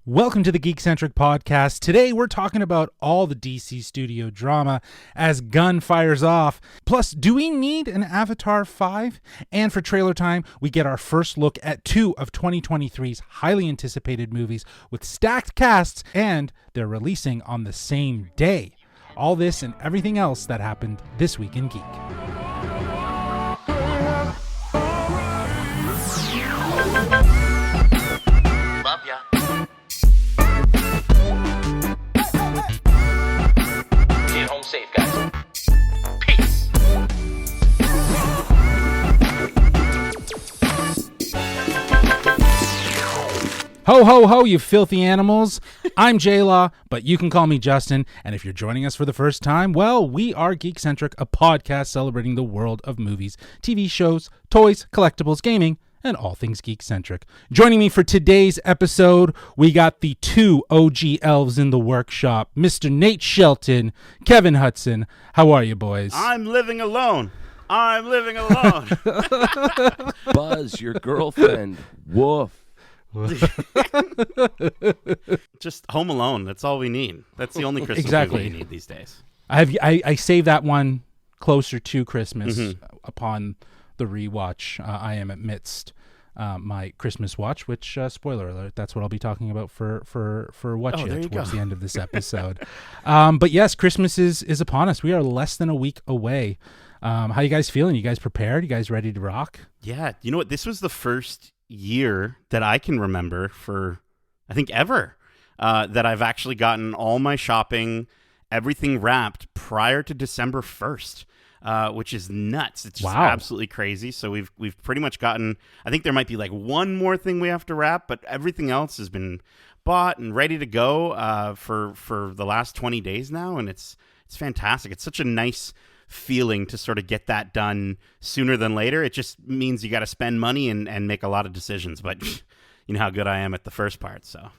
Welcome to the Geekcentric podcast. Today we're talking about all the DC studio drama as Gunn fires off. Plus, do we need an Avatar 5? And for trailer time, we get our first look at two of 2023's highly anticipated movies with stacked casts, and they're releasing on the same day. All this and everything else that happened this week in Geek. Love ya. Get home safe, guys. Peace. Ho, ho, ho, you filthy animals. I'm J-Law, but you can call me Justin. And if you're joining us for the first time, well, we are Geekcentric, a podcast celebrating the world of movies, TV shows, toys, collectibles, gaming, and all things geek-centric. Joining me for today's episode, we got the two OG elves in the workshop, Mr. Nate Shelton, Kevin Hudson. How are you, boys? I'm living alone. Buzz, your girlfriend. Woof. Just Home Alone. That's all we need. That's the only Christmas Exactly. movie we need these days. I saved that one closer to Christmas upon the rewatch. I am amidst my Christmas watch, which spoiler alert, that's what I'll be talking about for What Yet towards the end of this episode. But yes, Christmas is upon us. We are less than a week away. How you guys feeling? You guys prepared? You guys ready to rock? Yeah, you know what? This was the first year that I can remember for, I think, ever, that I've actually gotten all my shopping, everything wrapped prior to December 1st. Which is nuts. It's just absolutely crazy. So we've pretty much gotten, I think there might be like one more thing we have to wrap, but everything else has been bought and ready to go for the last 20 days now, and it's fantastic. It's such a nice feeling to sort of get that done sooner than later. It just means you got to spend money and make a lot of decisions, but you know how good I am at the first part, so.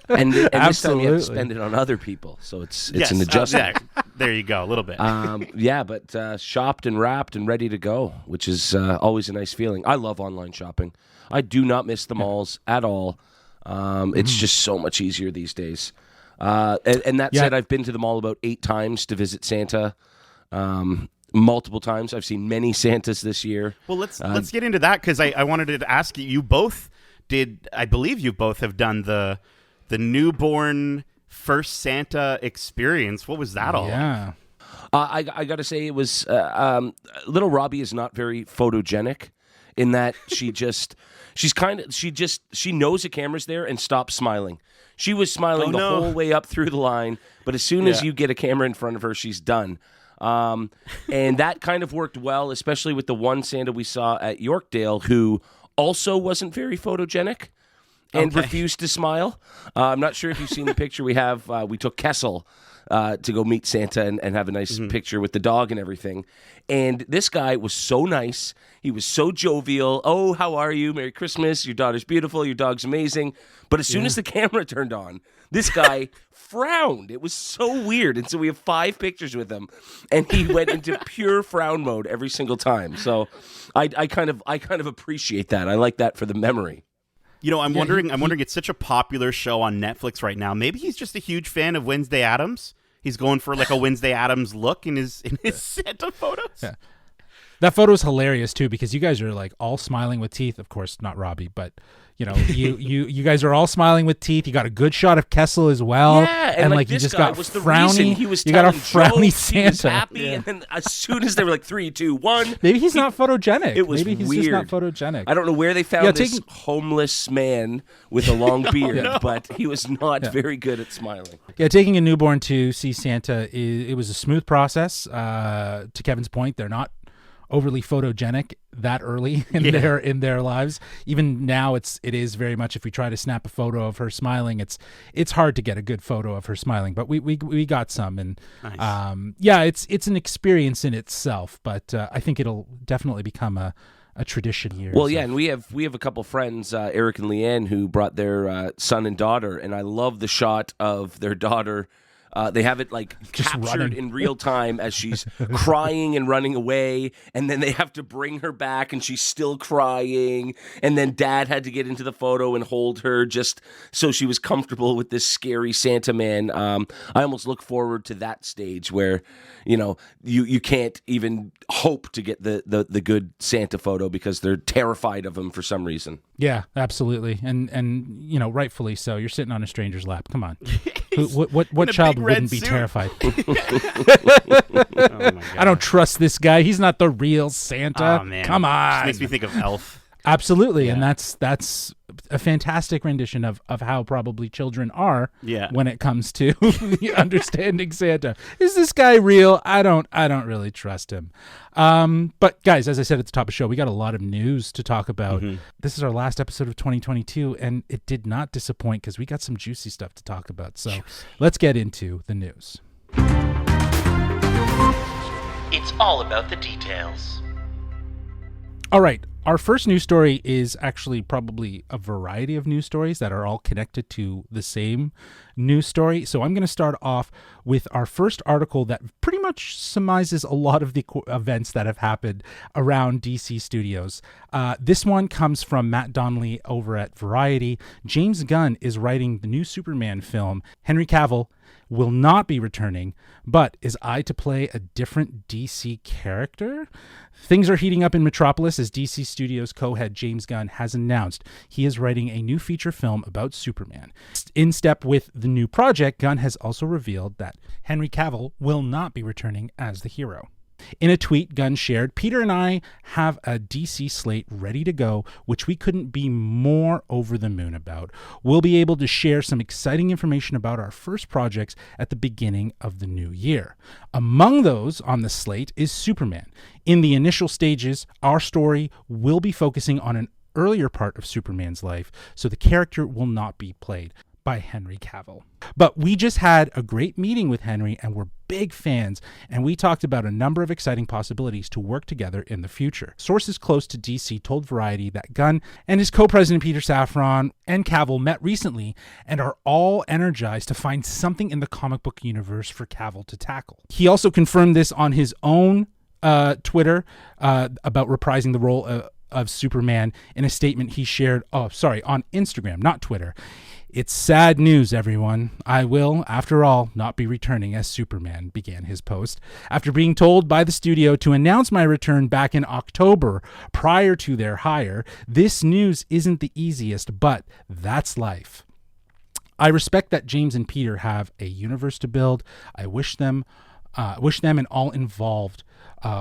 and this time you have to spend it on other people, so it's an adjustment. There you go, a little bit. But shopped and wrapped and ready to go, which is always a nice feeling. I love online shopping. I do not miss the malls at all. It's just so much easier these days. And that said, I've been to the mall about 8 times to visit Santa. Multiple times. I've seen many Santas this year. Well, let's get into that, because I wanted to ask you. You both did. I believe you both have done the newborn first Santa experience. What was that all? Yeah. I got to say, it was little Robbie is not very photogenic in that she knows a camera's there and stops smiling. She was smiling the whole way up through the line, but as soon as you get a camera in front of her, she's done. And that kind of worked well, especially with the one Santa we saw at Yorkdale, who also wasn't very photogenic and refused to smile. I'm not sure if you've seen the picture we have. We took Kessel to go meet Santa and have a nice picture with the dog and everything. And this guy was so nice. He was so jovial. Oh, how are you? Merry Christmas. Your daughter's beautiful. Your dog's amazing. But as soon as the camera turned on, this guy frowned. It was so weird. And so we have 5 pictures with him, and he went into pure frown mode every single time. So I kind of appreciate that. I like that for the memory. You know, I'm wondering. It's such a popular show on Netflix right now. Maybe he's just a huge fan of Wednesday Addams. He's going for like a Wednesday Addams look in his Santa photos. Yeah. That photo is hilarious too, because you guys are like all smiling with teeth. Of course, not Robbie, but you know, you guys are all smiling with teeth. You got a good shot of Kessel as well. Yeah, and like you this just guy got was the frowny. reason he was. You got a frowny jokes, Santa. He was happy, and then as soon as they were like 3, 2, 1, maybe he's not photogenic. It was maybe he's weird. just not photogenic. I don't know where they found this homeless man with a long beard, but he was not very good at smiling. Yeah, taking a newborn to see Santa it was a smooth process. To Kevin's point, they're not overly photogenic that early in their lives. Even now, it is very much, if we try to snap a photo of her smiling, it's hard to get a good photo of her smiling. But we got some, and nice. It's an experience in itself. But I think it'll definitely become a tradition here. Well, and we have a couple friends, Eric and Leanne, who brought their son and daughter, and I love the shot of their daughter They have it like captured running. in real time as she's crying and running away, and then they have to bring her back and she's still crying, and then Dad had to get into the photo and hold her just so she was comfortable with this scary Santa man. I almost look forward to that stage where, you can't even hope to get the good Santa photo because they're terrified of him for some reason. Yeah, absolutely, and rightfully so. You're sitting on a stranger's lap. Come on, what child wouldn't be terrified? Oh my God. I don't trust this guy. He's not the real Santa. Oh, man. Come on. Just makes me think of Elf. Absolutely, Yeah. and that's a fantastic rendition of how probably children are when it comes to understanding Santa. Is this guy real? I don't really trust him. But guys, as I said at the top of the show, we got a lot of news to talk about. This is our last episode of 2022, and it did not disappoint because we got some juicy stuff to talk about. So let's get into the news. It's all about the details. All right. Our first news story is actually probably a variety of news stories that are all connected to the same news story. So I'm going to start off with our first article that pretty much surmises a lot of the events that have happened around DC Studios. This one comes from Matt Donnelly over at Variety. James Gunn is writing the new Superman film. Henry Cavill will not be returning, but is I to play a different DC character? Things are heating up in Metropolis as DC Studios co-head James Gunn has announced he is writing a new feature film about Superman. In step with the new project, Gunn has also revealed that Henry Cavill will not be returning as the hero. In a tweet, Gunn shared, "Peter and I have a DC slate ready to go, which we couldn't be more over the moon about. We'll be able to share some exciting information about our first projects at the beginning of the new year. Among those on the slate is Superman. In the initial stages, our story will be focusing on an earlier part of Superman's life, so the character will not be played by Henry Cavill. But we just had a great meeting with Henry and we're big fans, and we talked about a number of exciting possibilities to work together in the future." Sources close to DC told Variety that Gunn and his co-president Peter Safran and Cavill met recently and are all energized to find something in the comic book universe for Cavill to tackle. He also confirmed this on his own Twitter about reprising the role of Superman in a statement he shared, on Instagram, not Twitter. "It's sad news, everyone. I will, after all, not be returning as Superman," began his post. "After being told by the studio to announce my return back in October prior to their hire, this news isn't the easiest, but that's life. I respect that James and Peter have a universe to build. I wish them and all involved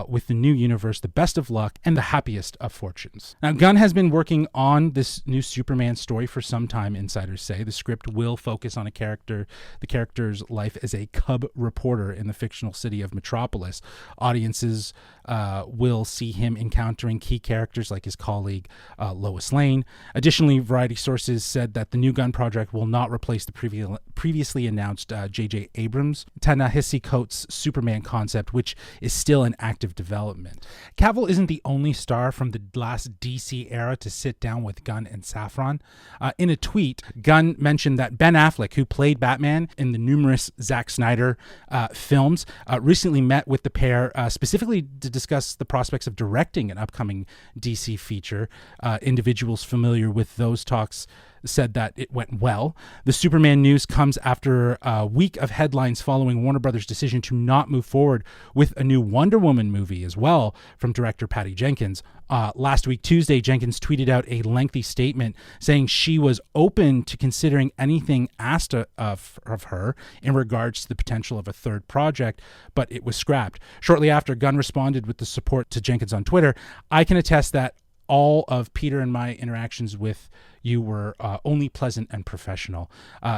with the new universe the best of luck and the happiest of fortunes." Now, Gunn has been working on this new Superman story for some time, insiders say. The script will focus on the character's life as a cub reporter in the fictional city of Metropolis. Audiences will see him encountering key characters like his colleague Lois Lane. Additionally, Variety sources said that the new Gunn project will not replace the previously announced J.J. Abrams' Ta-Nehisi Coates' Superman concept, which is still in active development. Cavill isn't the only star from the last DC era to sit down with Gunn and Safran. In a tweet, Gunn mentioned that Ben Affleck, who played Batman in the numerous Zack Snyder films, recently met with the pair specifically to discuss the prospects of directing an upcoming DC feature. Individuals familiar with those talks said that it went well. The Superman news comes after a week of headlines following Warner Brothers' decision to not move forward with a new Wonder Woman movie as well from director Patty Jenkins. Last week, Tuesday, Jenkins tweeted out a lengthy statement saying she was open to considering anything asked of her in regards to the potential of a third project, but it was scrapped. Shortly after, Gunn responded with the support to Jenkins on Twitter. "I can attest that all of Peter and my interactions with you were only pleasant and professional."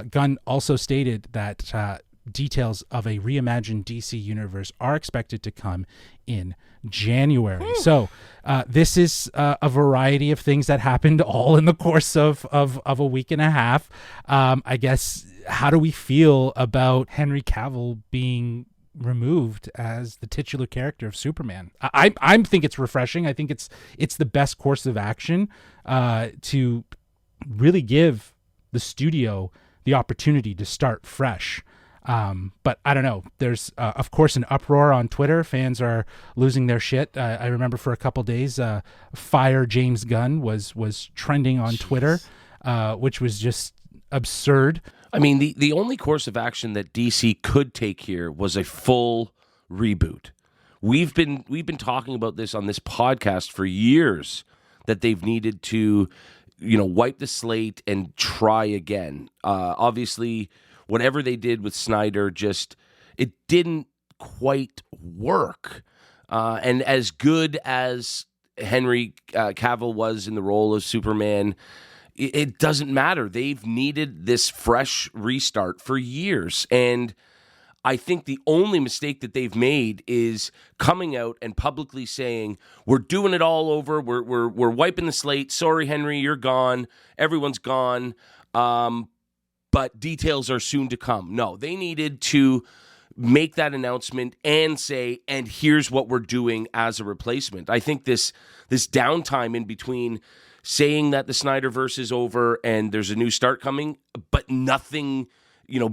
Gunn also stated that details of a reimagined DC universe are expected to come in January. So this is a variety of things that happened all in the course of a week and a half. I guess, how do we feel about Henry Cavill being removed as the titular character of Superman? I think it's refreshing. I think it's the best course of action to really give the studio the opportunity to start fresh. But I don't know. There's, of course, an uproar on Twitter. Fans are losing their shit. I remember for a couple days, "Fire James Gunn" was trending on Twitter, which was just absurd. I mean, the only course of action that DC could take here was a full reboot. We've been talking about this on this podcast for years, that they've needed to, wipe the slate and try again. Obviously, whatever they did with Snyder, it didn't quite work. And as good as Henry Cavill was in the role of Superman, it doesn't matter. They've needed this fresh restart for years. And I think the only mistake that they've made is coming out and publicly saying, we're doing it all over. We're wiping the slate. Sorry, Henry, you're gone. Everyone's gone. But details are soon to come. No, they needed to make that announcement and say, and here's what we're doing as a replacement. I think this downtime in between saying that the Snyderverse is over and there's a new start coming, but nothing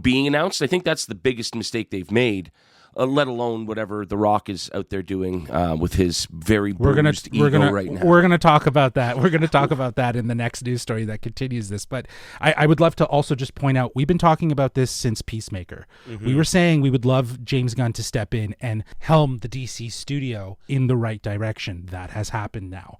being announced, I think that's the biggest mistake they've made, let alone whatever The Rock is out there doing with his very bruised ego right now. We're going to talk about that. We're going to talk about that in the next news story that continues this. But I would love to also just point out, we've been talking about this since Peacemaker. Mm-hmm. We were saying we would love James Gunn to step in and helm the DC studio in the right direction. That has happened now.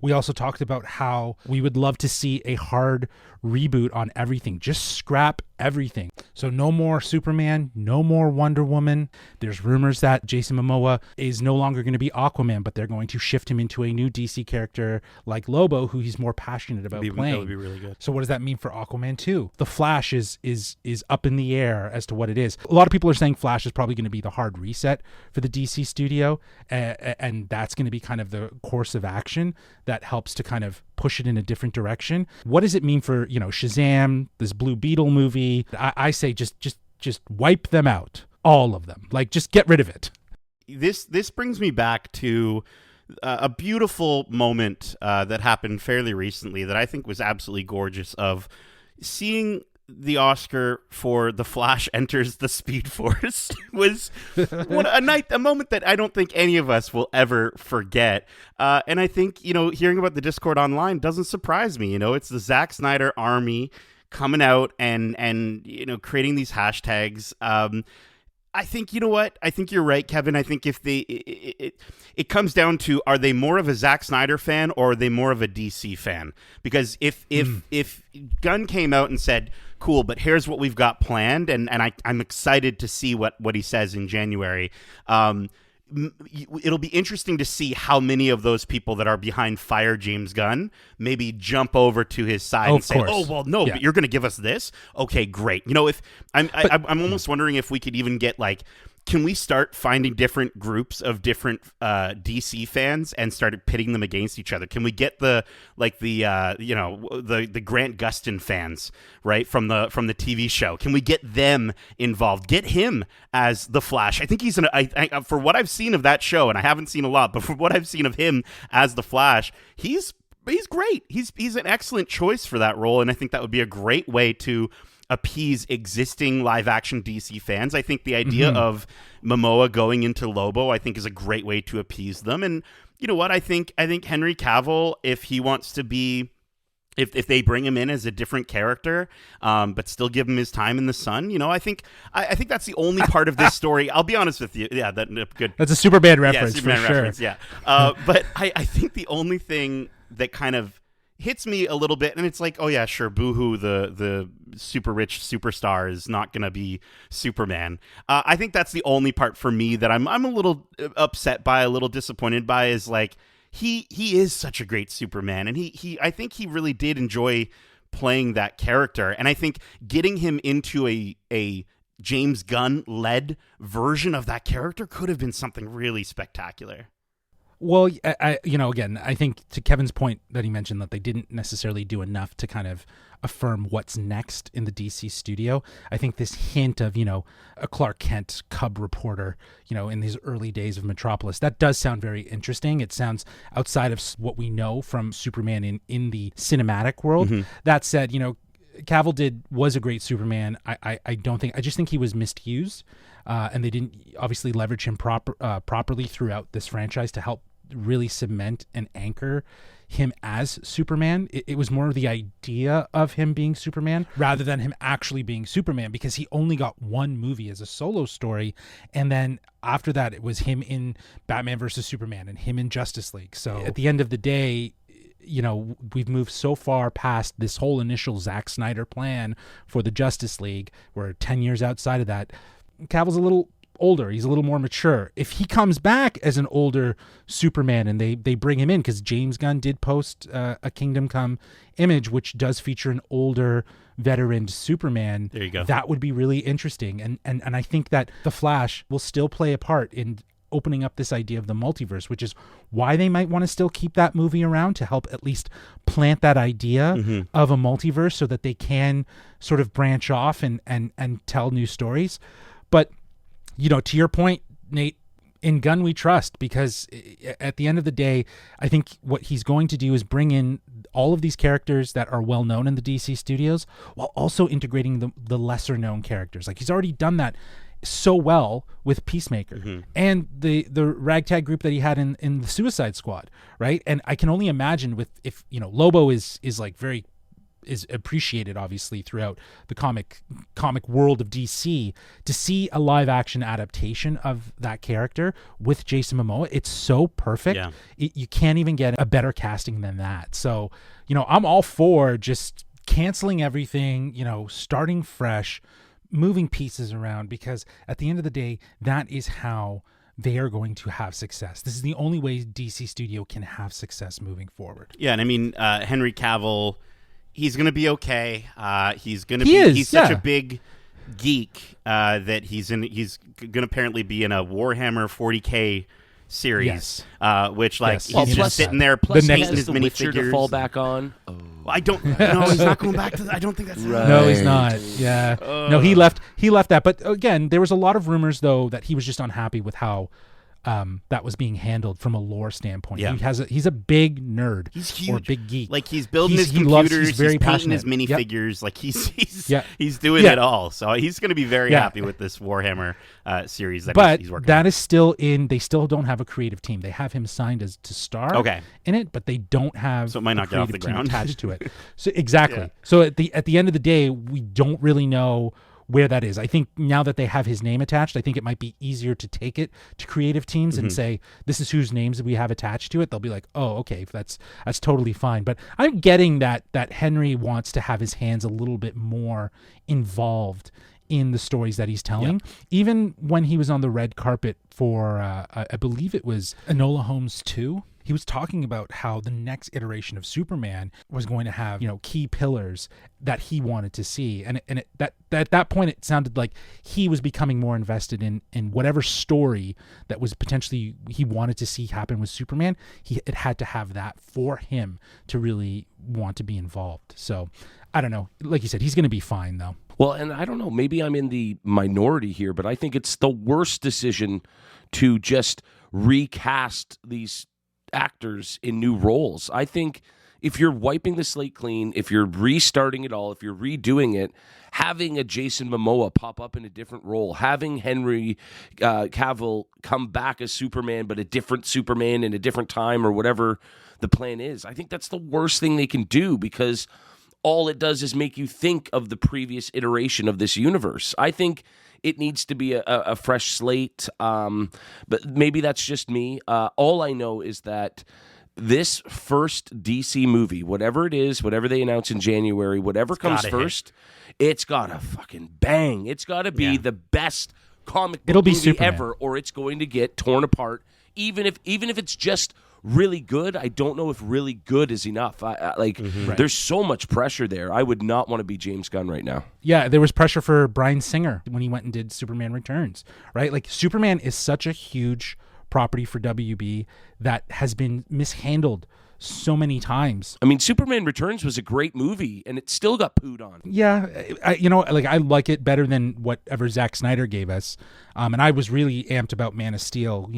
We also talked about how we would love to see a hard reboot on everything. Just scrap everything. So no more Superman, no more Wonder Woman. There's rumors that Jason Momoa is no longer going to be Aquaman, but they're going to shift him into a new DC character like Lobo, who he's more passionate about playing. That would be really good. So what does that mean for Aquaman 2? The Flash is up in the air as to what it is. A lot of people are saying Flash is probably going to be the hard reset for the DC studio, and that's going to be kind of the course of action that helps to kind of push it in a different direction. What does it mean for, Shazam, this Blue Beetle movie? I say just wipe them out, all of them. Like, just get rid of it. This brings me back to a beautiful moment that happened fairly recently that I think was absolutely gorgeous, of seeing the Oscar for The Flash Enters the Speed Force was a moment that I don't think any of us will ever forget. And I think, hearing about the Discord online doesn't surprise me. It's the Zack Snyder army coming out and creating these hashtags. I think, what? I think you're right, Kevin. I think if it comes down to, are they more of a Zack Snyder fan or are they more of a DC fan? Because if Gunn came out and said, cool, but here's what we've got planned, and I'm excited to see what he says in January. It'll be interesting to see how many of those people that are behind Fire James Gunn maybe jump over to his side and say, "Oh, well, no, but you're going to give us this? Okay, great." If I'm almost wondering if we could even get can we start finding different groups of different DC fans and start pitting them against each other? Can we get the Grant Gustin fans, right, from the TV show? Can we get them involved? Get him as the Flash. I think he's for what I've seen of that show, and I haven't seen a lot, but for what I've seen of him as the Flash, he's great. He's an excellent choice for that role, and I think that would be a great way to appease existing live action DC fans. I think the idea of Momoa going into Lobo, I think, is a great way to appease them. And you know what? I think Henry Cavill, if he wants to be, if they bring him in as a different character, but still give him his time in the sun, I think that's the only part of this story. I'll be honest with you. Yeah, good. That's a Superman reference, Superman for sure. Reference, yeah. But I think the only thing that kind of hits me a little bit, and it's like, oh yeah, sure, boohoo, the super rich superstar is not gonna be Superman. I think that's the only part for me that I'm a little upset by, a little disappointed by, is like he is such a great Superman, and I think he really did enjoy playing that character, and I think getting him into a James Gunn led version of that character could have been something really spectacular. Well, again, I think to Kevin's point that he mentioned that they didn't necessarily do enough to kind of affirm what's next in the DC studio. I think this hint of, a Clark Kent Cub reporter, in these early days of Metropolis, that does sound very interesting. It sounds outside of what we know from Superman in the cinematic world. Mm-hmm. That said, Cavill was a great Superman. I just think he was misused, and they didn't obviously leverage him properly throughout this franchise to help really cement and anchor him as Superman. It was more the idea of him being Superman rather than him actually being Superman, because he only got one movie as a solo story, and then after that it was him in Batman versus Superman and him in Justice League. So at the end of the day, we've moved so far past this whole initial Zack Snyder plan for the Justice League. We're 10 years outside of that. Cavill's a little older. He's a little more mature. If he comes back as an older Superman and they bring him in, because James Gunn did post a Kingdom Come image, which does feature an older veteran Superman. There you go. That would be really interesting. And I think that The Flash will still play a part in opening up this idea of the multiverse, which is why they might want to still keep that movie around, to help at least plant that idea of a multiverse so that they can sort of branch off and tell new stories. But to your point, Nate, in Gunn we trust, because at the end of the day, I think what he's going to do is bring in all of these characters that are well known in the DC studios, while also integrating the lesser known characters. Like, he's already done that so well with Peacemaker and the ragtag group that he had in the Suicide Squad, right? And I can only imagine if Lobo is like very is appreciated obviously throughout the comic world of DC, to see a live action adaptation of that character with Jason Momoa, it's so perfect. Yeah. You can't even get a better casting than that. So, I'm all for just canceling everything, starting fresh, moving pieces around, because at the end of the day, that is how they are going to have success. This is the only way DC Studio can have success moving forward. Yeah, and I mean, Henry Cavill, he's going to be okay. He's such a big geek that he's going to apparently be in a Warhammer 40K series, which he's just sitting there painting his minifigures. To fall back on. Oh. I don't know. He's not going back to that. I don't think that's right. No, he's not. Yeah. No, he left that. But again, there was a lot of rumors though that he was just unhappy with how that was being handled from a lore standpoint. Yeah. He's a big nerd. He's huge. Or a big geek. Like, he's building his computers, he's painting passionate. his minifigures. Like, he's doing it all. So he's going to be very happy with this Warhammer series that he's working on. That is still they still don't have a creative team. They have him signed to star in it, but they don't have so it might not get off the ground attached to it. So exactly. Yeah. So at the end of the day, we don't really know where that is. I think now that they have his name attached, I think it might be easier to take it to creative teams and say, this is whose names we have attached to it. They'll be like, oh, okay, that's totally fine. But I'm getting that Henry wants to have his hands a little bit more involved in the stories that he's telling. Even when he was on the red carpet for, I believe it was Enola Holmes 2, he was talking about how the next iteration of Superman was going to have, key pillars that he wanted to see. And at that point, it sounded like he was becoming more invested in whatever story that was potentially he wanted to see happen with Superman. It had to have that for him to really want to be involved. So I don't know. Like you said, he's going to be fine though. Well, and I don't know, maybe I'm in the minority here, but I think it's the worst decision to just recast these actors in new roles. I think if you're wiping the slate clean, if you're restarting it all, if you're redoing it, having a Jason Momoa pop up in a different role, having Henry Cavill come back as Superman, but a different Superman in a different time or whatever the plan is, I think that's the worst thing they can do, because all it does is make you think of the previous iteration of this universe. I think it needs to be a fresh slate, but maybe that's just me. All I know is that this first DC movie, whatever it is, whatever they announce in January, whatever comes first, it's got to fucking bang. It's got to be the best comic book movie Superman ever, or it's going to get torn apart. Even if it's just really good, I don't know if really good is enough. There's so much pressure there. I would not want to be James Gunn right now. Yeah, there was pressure for Bryan Singer when he went and did Superman Returns, right? Like, Superman is such a huge property for WB that has been mishandled so many times. I mean, Superman Returns was a great movie, and it still got pooed on. Yeah, I like it better than whatever Zack Snyder gave us. And I was really amped about Man of Steel.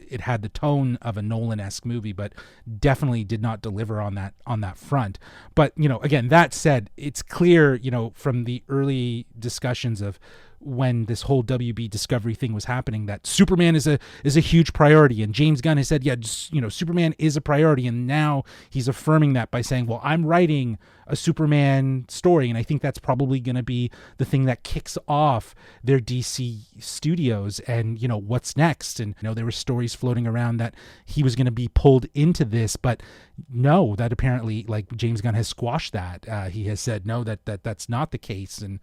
It had the tone of a Nolan-esque movie, but definitely did not deliver on that front. But, again, that said, it's clear, from the early discussions of when this whole WB Discovery thing was happening, that Superman is a huge priority, and James Gunn has said, Superman is a priority, and now he's affirming that by saying, well, I'm writing a Superman story, and I think that's probably going to be the thing that kicks off their DC studios, and what's next. And there were stories floating around that he was going to be pulled into this, but no, that apparently, like, James Gunn has squashed that. He has said no, that's not the case, and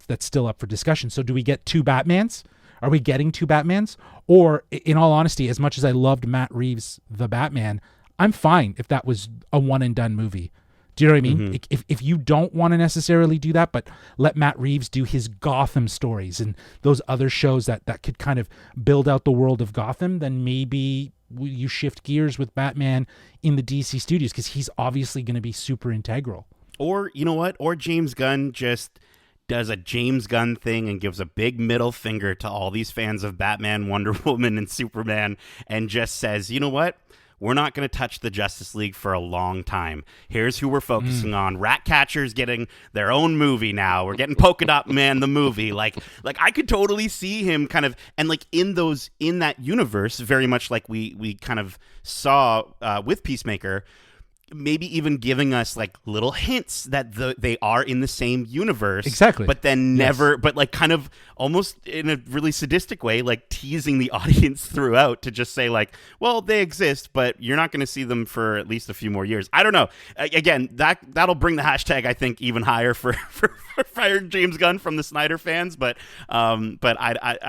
that's still up for discussion. So do we get two Batmans? Are we getting two Batmans? Or, in all honesty, as much as I loved Matt Reeves' The Batman, I'm fine if that was a one and done movie. Do you know what I mean? Mm-hmm. If you don't want to necessarily do that, but let Matt Reeves do his Gotham stories and those other shows that could kind of build out the world of Gotham, then maybe you shift gears with Batman in the DC studios, because he's obviously going to be super integral. Or, you know what? Or James Gunn just does a James Gunn thing and gives a big middle finger to all these fans of Batman, Wonder Woman, and Superman, and just says, you know what? We're not going to touch the Justice League for a long time. Here's who we're focusing on. Ratcatcher's getting their own movie now. We're getting Polka Dot Man the movie. Like I could totally see him kind of, and like in that universe, very much like we kind of saw with Peacemaker, maybe even giving us like little hints that they are in the same universe. Exactly. But then never, but like kind of almost in a really sadistic way, like teasing the audience throughout to just say like, well, they exist, but you're not going to see them for at least a few more years. I don't know. Again, that'll bring the hashtag, I think, even higher for fired James Gunn from the Snyder fans. But I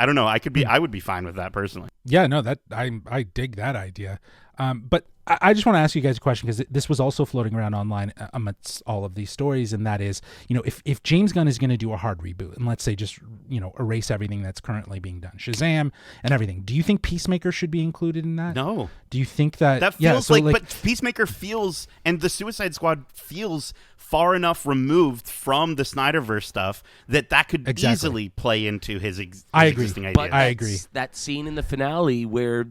don't know. I would be fine with that personally. Yeah, no, I dig that idea. But I just want to ask you guys a question, because this was also floating around online amongst all of these stories, and that is, if James Gunn is going to do a hard reboot, and let's say just, erase everything that's currently being done, Shazam and everything, do you think Peacemaker should be included in that? No. Do you think that feels but Peacemaker feels, and the Suicide Squad feels far enough removed from the Snyderverse stuff that could easily play into his existing ideas. But I agree. That scene in the finale where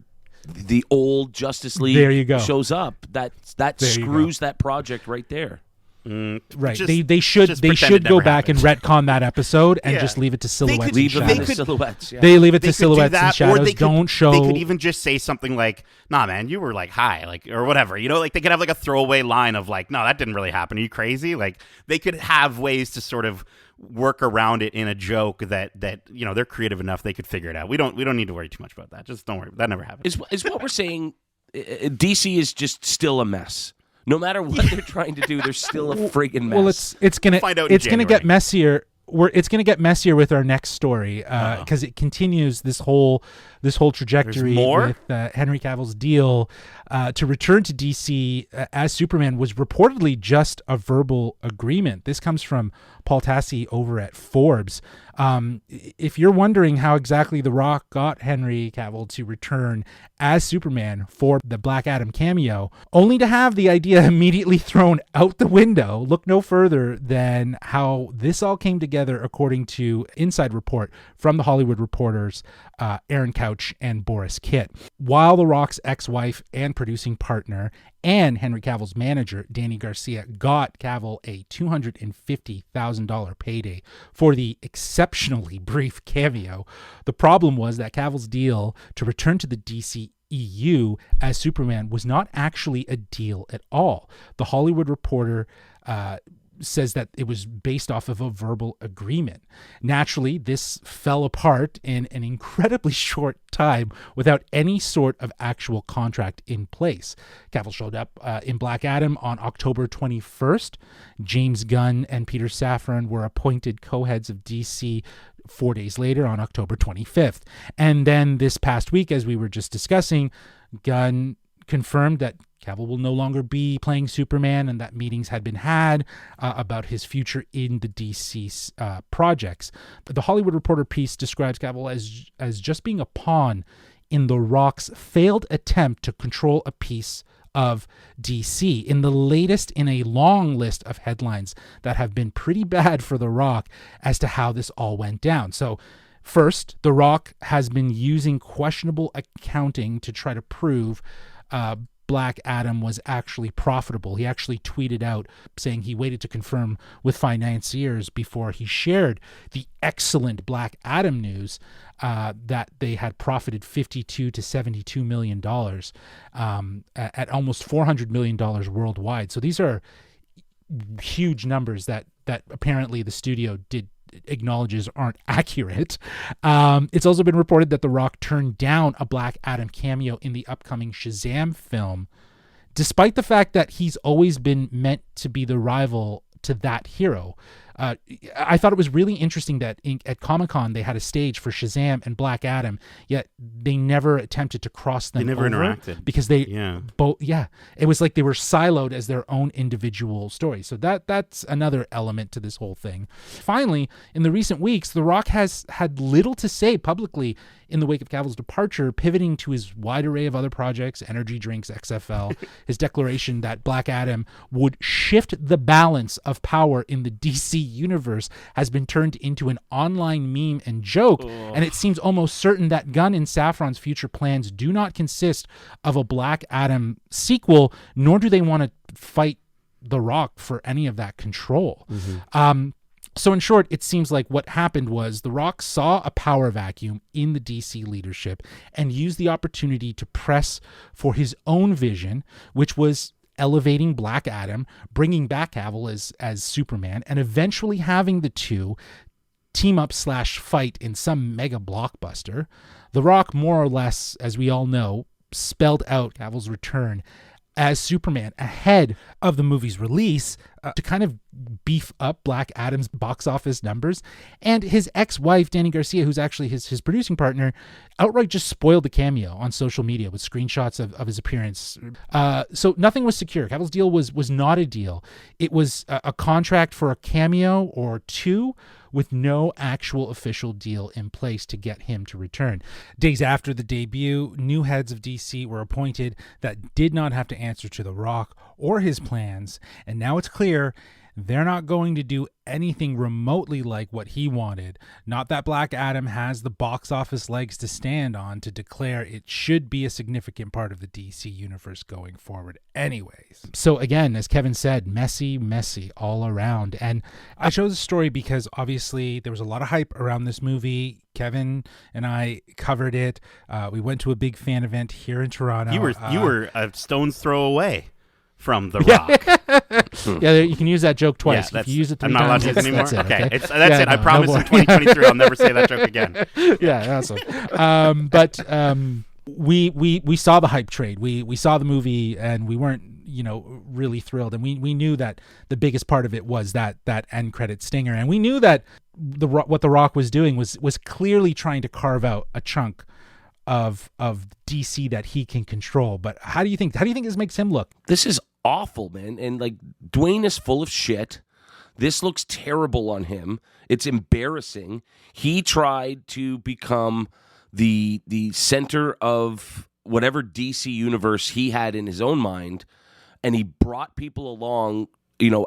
the old Justice League shows up, that screws that project right there. Right. They should go back and retcon that episode and just leave it to silhouettes and shadows. Silhouettes. Yeah. They leave it to silhouettes and shadows. Don't show. They could even just say something like, "Nah, man, you were like high," like, or whatever. Like they could have like a throwaway line of like, "No, that didn't really happen. Are you crazy?" Like they could have ways to sort of work around it in a joke that they're creative enough they could figure it out. We don't need to worry too much about that. Just don't worry. That never happened. Is what we're saying. DC is just still a mess. No matter what they're trying to do, they're still a friggin' mess. Well, it's gonna get messier. It's gonna get messier with our next story because it continues this whole trajectory with Henry Cavill's deal to return to DC as Superman was reportedly just a verbal agreement. This comes from Paul Tassi over at Forbes. If you're wondering how exactly The Rock got Henry Cavill to return as Superman for the Black Adam cameo, only to have the idea immediately thrown out the window, look no further than how this all came together, according to Inside Report from The Hollywood Reporters, Aaron Couch and Boris Kitt. While The Rock's ex-wife and producing partner and Henry Cavill's manager, Danny Garcia, got Cavill a $250,000 payday for the exceptionally brief cameo, the problem was that Cavill's deal to return to the DC EU as Superman was not actually a deal at all. The Hollywood Reporter says that it was based off of a verbal agreement. Naturally, this fell apart in an incredibly short time without any sort of actual contract in place. Cavill showed up in Black Adam on October 21st. James Gunn and Peter Safran were appointed co-heads of DC 4 days later on October 25th. And then this past week, as we were just discussing, Gunn confirmed that Cavill will no longer be playing Superman and that meetings had been had about his future in the DC projects. But the Hollywood Reporter piece describes Cavill as just being a pawn in The Rock's failed attempt to control a piece of DC, in the latest in a long list of headlines that have been pretty bad for The Rock as to how this all went down. So first, The Rock has been using questionable accounting to try to prove Black Adam was actually profitable. He actually tweeted out saying he waited to confirm with financiers before he shared the excellent Black Adam news that they had profited $52 to $72 million at almost $400 million worldwide. So these are huge numbers that apparently the studio acknowledges aren't accurate. It's also been reported that The Rock turned down a Black Adam cameo in the upcoming Shazam film, despite the fact that he's always been meant to be the rival to that hero. I thought it was really interesting that at Comic-Con they had a stage for Shazam and Black Adam, yet they never attempted to cross them. They never over interacted because both. Yeah, it was like they were siloed as their own individual stories. So that's another element to this whole thing. Finally, in the recent weeks, The Rock has had little to say publicly in the wake of Cavill's departure, pivoting to his wide array of other projects, energy drinks, XFL, his declaration that Black Adam would shift the balance of power in the DC universe has been turned into an online meme and joke, and it seems almost certain that Gunn and Safran's future plans do not consist of a Black Adam sequel, nor do they want to fight The Rock for any of that control. So in short, it seems like what happened was The Rock saw a power vacuum in the DC leadership and used the opportunity to press for his own vision, which was elevating Black Adam, bringing back Cavill as Superman, and eventually having the two team up / fight in some mega blockbuster. The Rock, more or less, as we all know, spelled out Cavill's return as Superman ahead of the movie's release to kind of beef up Black Adam's box office numbers. And his ex-wife, Dani Garcia, who's actually his producing partner, outright just spoiled the cameo on social media with screenshots of his appearance. So nothing was secure. Cavill's deal was not a deal. It was a contract for a cameo or two with no actual official deal in place to get him to return. Days after the debut, new heads of DC were appointed that did not have to answer to The Rock or his plans, and now it's clear they're not going to do anything remotely like what he wanted. Not that Black Adam has the box office legs to stand on to declare it should be a significant part of the DC universe going forward anyways. So again, as Kevin said, messy all around. And I chose this story because obviously there was a lot of hype around this movie. Kevin and I covered it. We went to a big fan event here in Toronto. You were a stone's throw away from The Rock. Yeah, you can use that joke twice. Yeah, if you use it 3 I'm not times, allowed to use it anymore? okay. That's it. I promise in 2023 I'll never say that joke again. Yeah, awesome. But we saw the hype trade. We saw the movie and we weren't really thrilled. And we knew that the biggest part of it was that end credit stinger. And we knew that what The Rock was doing was clearly trying to carve out a chunk of DC that he can control. But how do you think this makes him look? This is awful, man. And like, Dwayne is full of shit. This looks terrible on him. It's embarrassing. He tried to become the center of whatever DC universe he had in his own mind, and he brought people along,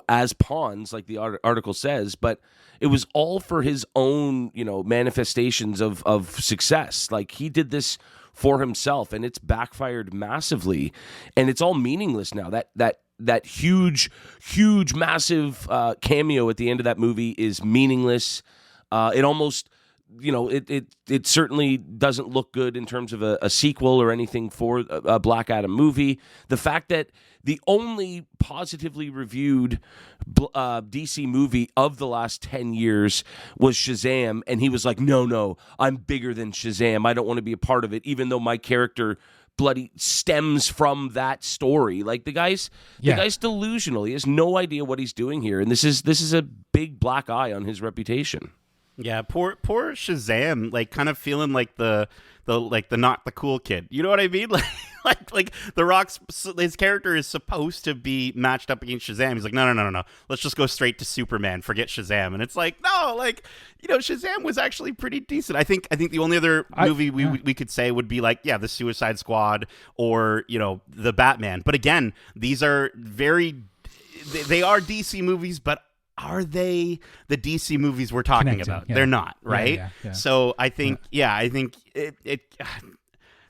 as pawns, like the article says, but it was all for his own, manifestations of success. Like, he did this for himself, and it's backfired massively, and it's all meaningless now. That huge, massive cameo at the end of that movie is meaningless. It almost, it certainly doesn't look good in terms of a sequel or anything for a Black Adam movie. The fact that the only positively reviewed DC movie of the last 10 years was Shazam, and he was like, no, I'm bigger than Shazam. I don't want to be a part of it, even though my character bloody stems from that story. Like, the guy's delusional. He has no idea what he's doing here, and this is a big black eye on his reputation. Yeah, poor Shazam, like, kind of feeling like the not the cool kid. You know what I mean? like The Rock's, his character is supposed to be matched up against Shazam. He's like, no. Let's just go straight to Superman. Forget Shazam. And it's like, no, like, Shazam was actually pretty decent. I think the only other movie we could say would be like, the Suicide Squad or, the Batman. But again, these are they are DC movies, but are they the DC movies we're talking about? They're not, right? Yeah. So I think, I think it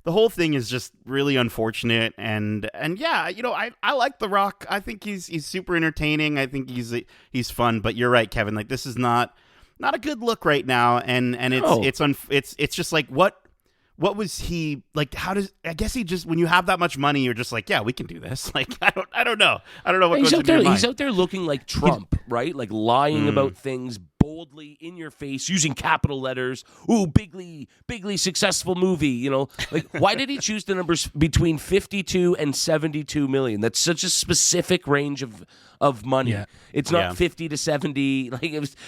the whole thing is just really unfortunate, and I like The Rock. I think he's super entertaining. I think he's fun. But you're right, Kevin. Like, this is not a good look right now, and it's just like what was he like? I guess he just, when you have that much money, you're just like, yeah, we can do this. Like, I don't know what goes into your mind. He's out there looking like Trump, right? Like lying about things boldly in your face, using capital letters. Ooh, bigly successful movie. Like, why did he choose the numbers between 52 and 72 million? That's such a specific range of money. Yeah. It's not 50 to 70.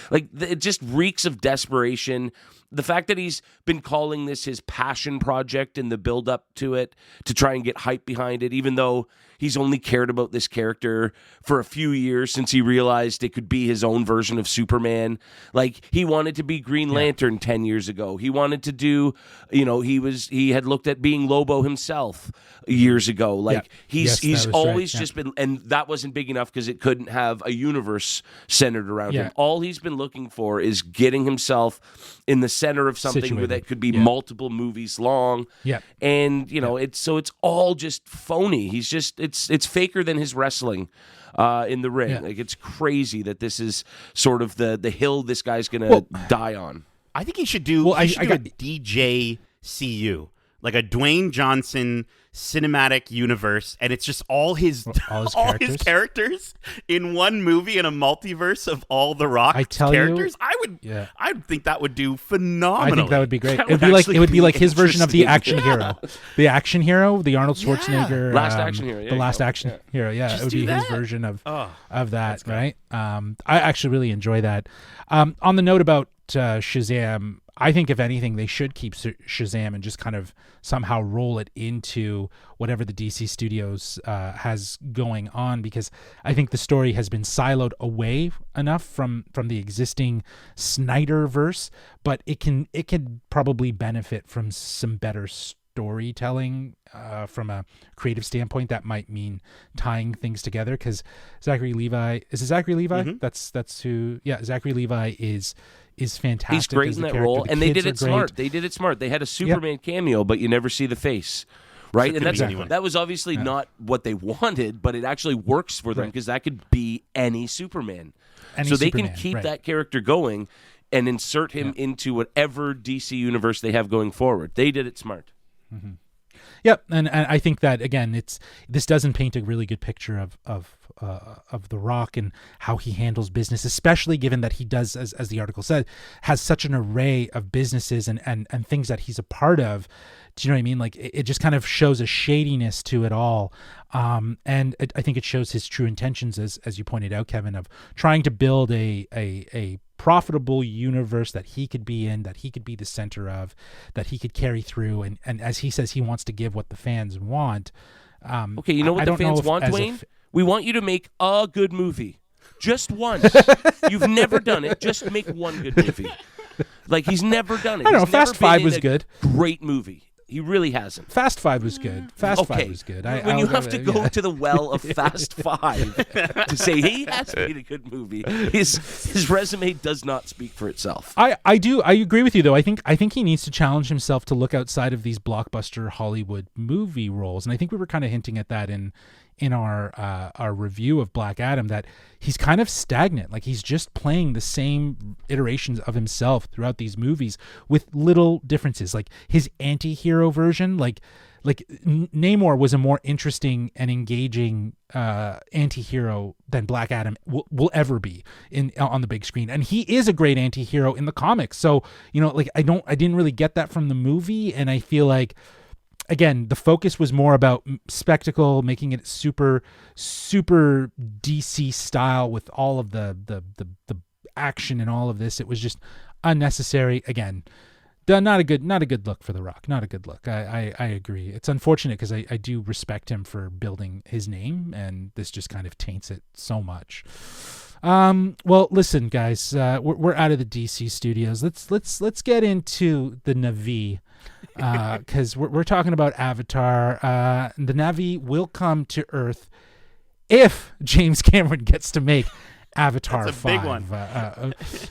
Like, it just reeks of desperation. The fact that he's been calling this his passion project in the build up to it to try and get hype behind it, even though he's only cared about this character for a few years since he realized it could be his own version of Superman. Like, he wanted to be Green Lantern 10 years ago. He wanted to do, he had looked at being Lobo himself years ago. Like, he's always just been, and that wasn't big enough because it couldn't have a universe centered around him. All he's been looking for is getting himself in the center of something that could be multiple movies long. And it's all just phony. He's just, it's faker than his wrestling in the ring. Like, it's crazy that this is sort of the hill this guy's gonna die on. I think he should do a DJCU, like a Dwayne Johnson cinematic universe, and it's just all his characters in one movie in a multiverse of all The Rock's characters. I would think that would do phenomenally. I think that would be great. It would be like his version of the action hero, the Arnold Schwarzenegger, last action hero, the last action hero. Yeah, it would be his version of that, right? I actually really enjoy that. On the note about Shazam, I think if anything, they should keep Shazam and just kind of somehow roll it into whatever the DC Studios has going on, because I think the story has been siloed away enough from the existing Snyderverse, but it can probably benefit from some better storytelling from a creative standpoint. That might mean tying things together, because Zachary Levi, is it Zachary Levi? Mm-hmm. That's who. Yeah, Zachary Levi is fantastic. He's great in that role, and they did it smart. They had a Superman cameo, but you never see the face, right? And that was obviously not what they wanted, but it actually works for them because that could be any Superman. They can keep that character going and insert him into whatever DC universe they have going forward. They did it smart. Mm-hmm. Yep, and I think that, again, this doesn't paint a really good picture of The Rock and how he handles business, especially given that he does, as the article said, has such an array of businesses and things that he's a part of. Do you know what I mean? Like, it just kind of shows a shadiness to it all, and I think it shows his true intentions, as you pointed out, Kevin, of trying to build a profitable universe that he could be in, that he could be the center of, that he could carry through, and as he says, he wants to give what the fans want. Okay, you know what the fans want, Dwayne? We want you to make a good movie. Just once. You've never done it. Just make one good movie. Like, he's never done it. I don't know. Fast 5 was good. Great movie. He really hasn't. Fast 5 was good. Fast 5 was good. When you have to go to the well of Fast 5 to say he has made a good movie, his resume does not speak for itself. I agree with you, though. I think he needs to challenge himself to look outside of these blockbuster Hollywood movie roles, and I think we were kind of hinting at that in our review of Black Adam, that he's kind of stagnant. Like, he's just playing the same iterations of himself throughout these movies with little differences. Like, his anti-hero version, like Namor was a more interesting and engaging anti-hero than Black Adam will ever be on the big screen, and he is a great anti-hero in the comics. So, like, I didn't really get that from the movie, and I feel like, again, the focus was more about spectacle, making it super, super DC style with all of the action and all of this. It was just unnecessary. Again, not a good look for The Rock. Not a good look. I agree. It's unfortunate because I do respect him for building his name, and this just kind of taints it so much. Well, listen, guys, we're out of the DC studios. Let's get into the Na'vi, because we're talking about Avatar. The Na'vi will come to Earth if James Cameron gets to make Avatar 5. That's a big one.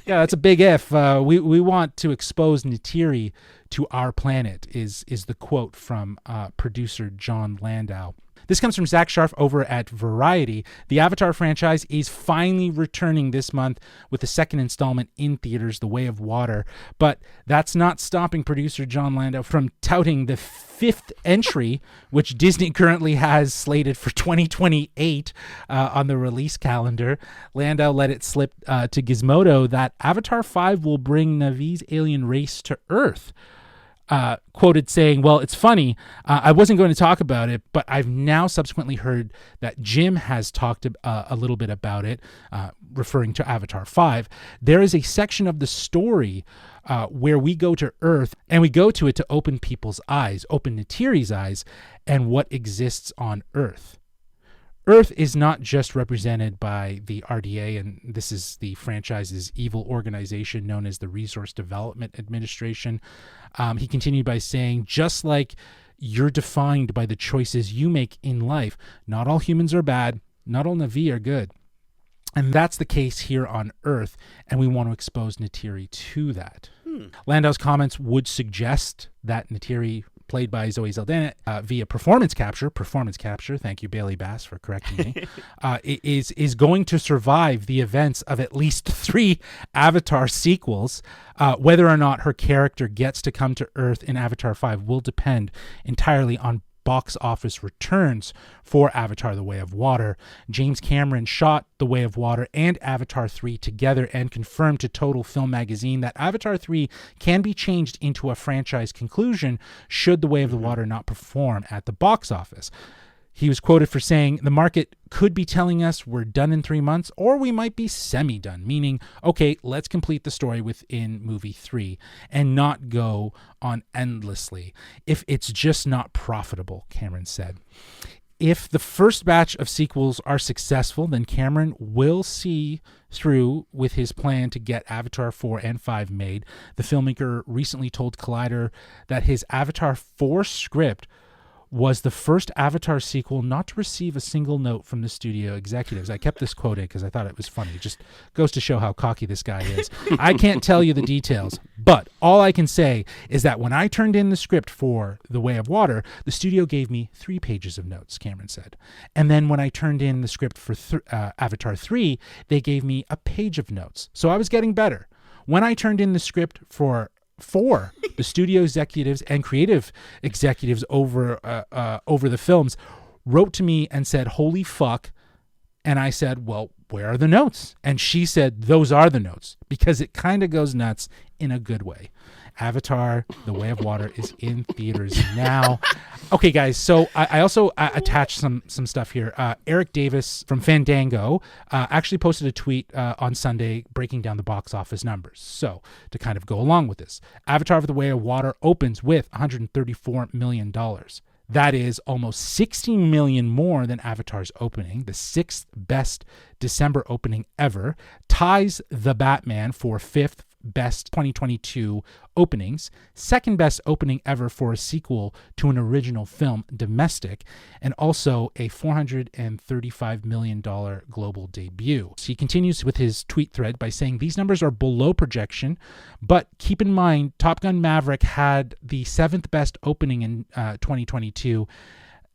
Yeah, that's a big if. We want to expose Neytiri to our planet is the quote from producer John Landau. This comes from Zach Sharf over at Variety. The Avatar franchise is finally returning this month with the second installment in theaters, The Way of Water. But that's not stopping producer John Landau from touting the fifth entry, which Disney currently has slated for 2028 on the release calendar. Landau let it slip to Gizmodo that Avatar 5 will bring Na'vi's alien race to Earth. Quoted saying, well, it's funny, I wasn't going to talk about it, but I've now subsequently heard that Jim has talked a little bit about it, referring to Avatar 5. There is a section of the story where we go to Earth, and we go to it to open people's eyes, open Neytiri's eyes, and what exists on Earth. Earth is not just represented by the RDA, and this is the franchise's evil organization known as the Resource Development Administration. He continued by saying, just like you're defined by the choices you make in life, not all humans are bad, not all Na'vi are good. And that's the case here on Earth, and we want to expose Neytiri to that. Landau's comments would suggest that Neytiri, played by Zoe Saldana via performance capture, thank you, Bailey Bass, for correcting me, is going to survive the events of at least 3 Avatar sequels. Whether or not her character gets to come to Earth in Avatar 5 will depend entirely on box office returns for Avatar: The Way of Water. James Cameron shot The Way of Water and Avatar 3 together and confirmed to Total Film Magazine that Avatar 3 can be changed into a franchise conclusion should The Way of the Water not perform at the box office. He was quoted for saying, the market could be telling us we're done in 3 months, or we might be semi-done, meaning, okay, let's complete the story within movie 3 and not go on endlessly if it's just not profitable, Cameron said. If the first batch of sequels are successful, then Cameron will see through with his plan to get Avatar 4 and 5 made. The filmmaker recently told Collider that his Avatar 4 script was the first Avatar sequel not to receive a single note from the studio executives. I kept this quoted because I thought it was funny. It just goes to show how cocky this guy is. I can't tell you the details, but all I can say is that when I turned in the script for The Way of Water, the studio gave me 3 pages of notes, Cameron said. And then when I turned in the script for Avatar 3, they gave me a page of notes. So I was getting better. When I turned in the script for the studio executives and creative executives over the films wrote to me and said, holy fuck. And I said, well, where are the notes? And she said, those are the notes, because it kind of goes nuts in a good way. Avatar: The Way of Water is in theaters now. Okay, guys, so I also attached some stuff here. Eric Davis from Fandango actually posted a tweet on Sunday breaking down the box office numbers. So to kind of go along with this, Avatar: The Way of Water opens with $134 million. That is almost 16 million more than Avatar's opening, the 6th best December opening ever, ties The Batman for 5th best 2022 openings, 2nd best opening ever for a sequel to an original film, domestic, and also a $435 million global debut. So he continues with his tweet thread by saying these numbers are below projection, but keep in mind Top Gun Maverick had the 7th best opening in 2022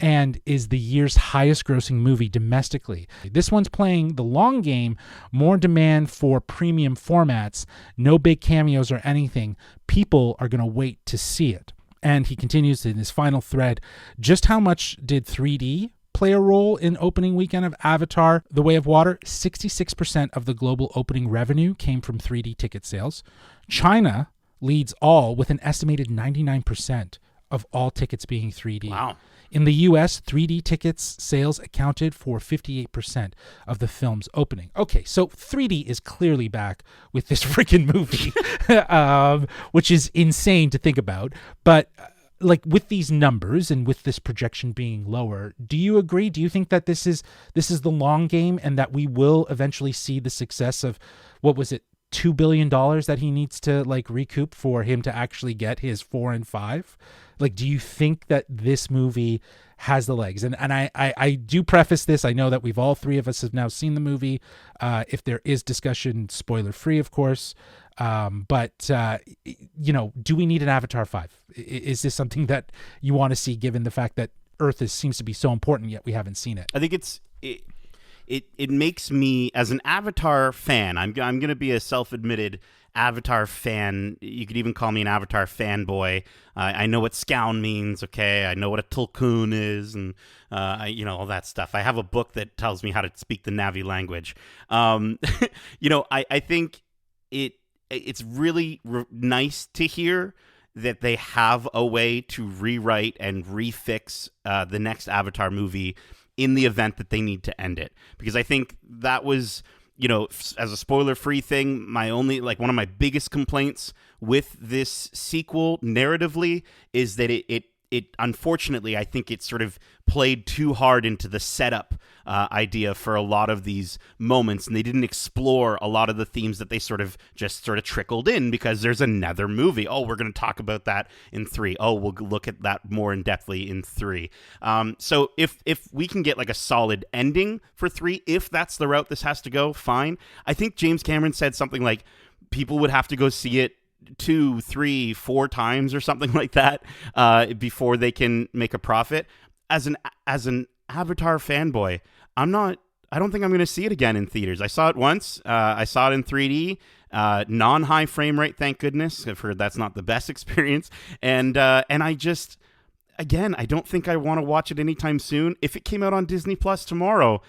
and is the year's highest grossing movie domestically. This one's playing the long game, more demand for premium formats, no big cameos or anything. People are going to wait to see it. And he continues in his final thread, just how much did 3D play a role in opening weekend of Avatar: The Way of Water? 66% of the global opening revenue came from 3D ticket sales. China leads all with an estimated 99% of all tickets being 3D. Wow. In the U.S., 3D tickets sales accounted for 58% of the film's opening. Okay, so 3D is clearly back with this freaking movie, which is insane to think about. But like with these numbers and with this projection being lower, do you agree? Do you think that this is the long game and that we will eventually see the success of, what was it, $2 billion that he needs to like recoup for him to actually get his 4 and 5? Like, do you think that this movie has the legs? And I do preface this. I know that we've all three of us have now seen the movie. If there is discussion, spoiler free, of course. But do we need an Avatar 5? Is this something that you want to see, given the fact that Earth seems to be so important, yet we haven't seen it? I think it makes me, as an Avatar fan, I'm going to be a self-admitted Avatar fan. You could even call me an Avatar fanboy. I know what scown means, okay? I know what a tulkun is, and all that stuff. I have a book that tells me how to speak the Na'vi language. I think it's really nice to hear that they have a way to rewrite and refix the next Avatar movie in the event that they need to end it. Because I think that was, as a spoiler-free thing, one of my biggest complaints with this sequel narratively is that it unfortunately, I think it sort of played too hard into the setup idea for a lot of these moments, and they didn't explore a lot of the themes that they sort of trickled in because there's another movie. Oh, we're going to talk about that in 3. Oh, we'll look at that more in depthly in 3. So if we can get like a solid ending for 3, if that's the route this has to go, fine. I think James Cameron said something like people would have to go see it 2, 3, 4 times or something like that before they can make a profit. As an Avatar fanboy, I don't think I'm going to see it again in theaters. I saw it once. I saw it in 3D, non-high frame rate, thank goodness. I've heard that's not the best experience. And I just, again, I don't think I want to watch it anytime soon. If it came out on Disney Plus tomorrow,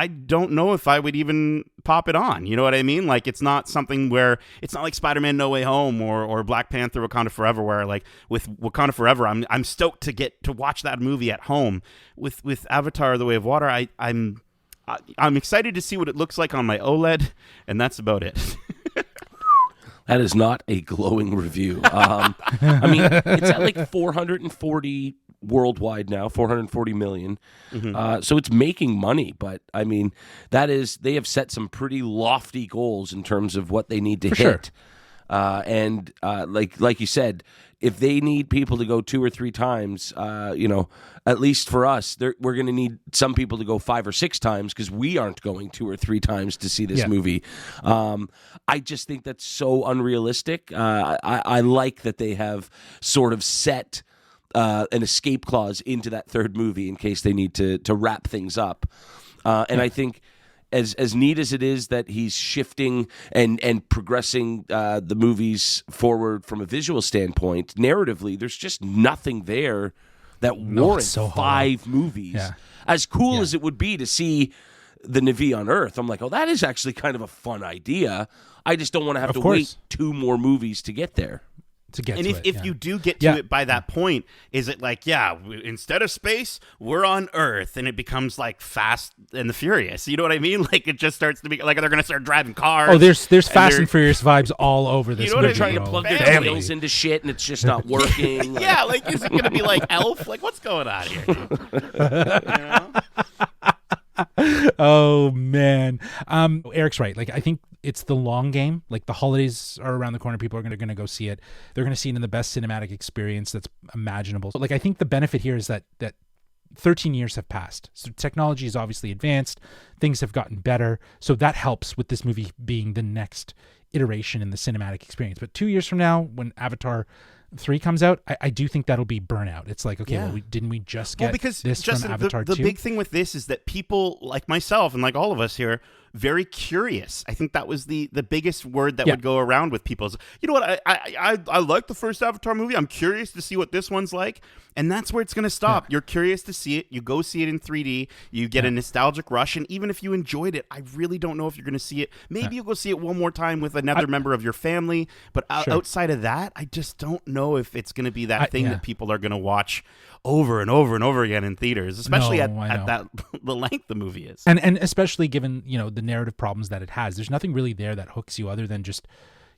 I don't know if I would even pop it on. You know what I mean? Like, it's not something where, it's not like Spider-Man No Way Home or Black Panther Wakanda Forever, where like with Wakanda Forever, I'm stoked to get to watch that movie at home. With Avatar: The Way of Water, I'm excited to see what it looks like on my OLED, and that's about it. That is not a glowing review. It's at like 440 worldwide now, 440 million. Mm-hmm. So it's making money, but I mean, they have set some pretty lofty goals in terms of what they need to hit. Sure. Like you said, if they need people to go 2 or 3 times, at least for us, we're going to need some people to go 5 or 6 times because we aren't going 2 or 3 times to see this movie. I just think that's so unrealistic. I like that they have sort of set an escape clause into that third movie in case they need to wrap things up. And I think as neat as it is that he's shifting and progressing the movies forward from a visual standpoint, narratively, there's just nothing there that warrants 5 movies. Yeah. As cool as it would be to see the Na'vi on Earth, I'm like, oh, that is actually kind of a fun idea. I just don't want to have to wait 2 more movies to get there. If you do get to it by that point, is it like, instead of space, we're on Earth, and it becomes like Fast and the Furious? You know what I mean? Like, it just starts to be like they're going to start driving cars. Oh, there's Fast and Furious vibes all over this. You know what? They're trying to plug their wheels into shit, and it's just not working. Yeah, like, is it going to be like Elf? Like, what's going on here? You know? Oh man, Eric's right. Like, I think it's the long game. Like, the holidays are around the corner. People are going to go see it. They're going to see it in the best cinematic experience that's imaginable. So, like, I think the benefit here is that 13 years have passed. So technology is obviously advanced. Things have gotten better. So that helps with this movie being the next iteration in the cinematic experience. But 2 years from now, when Avatar 3 comes out, I do think that'll be burnout. It's like, okay, well, didn't we just get this Justin, from Avatar 2? The big thing with this is that people like myself and like all of us here very curious. I think that was the biggest word that would go around with people. You know what? I like the first Avatar movie. I'm curious to see what this one's like. And that's where it's going to stop. You're curious to see it. You go see it in 3D. You get a nostalgic rush. And even if you enjoyed it, I really don't know if you're going to see it. Maybe you'll go see it one more time with another member of your family. But outside of that, I just don't know if it's going to be that thing that people are going to watch over and over and over again in theaters, especially at that the length the movie is. And especially given, the narrative problems that it has. There's nothing really there that hooks you other than just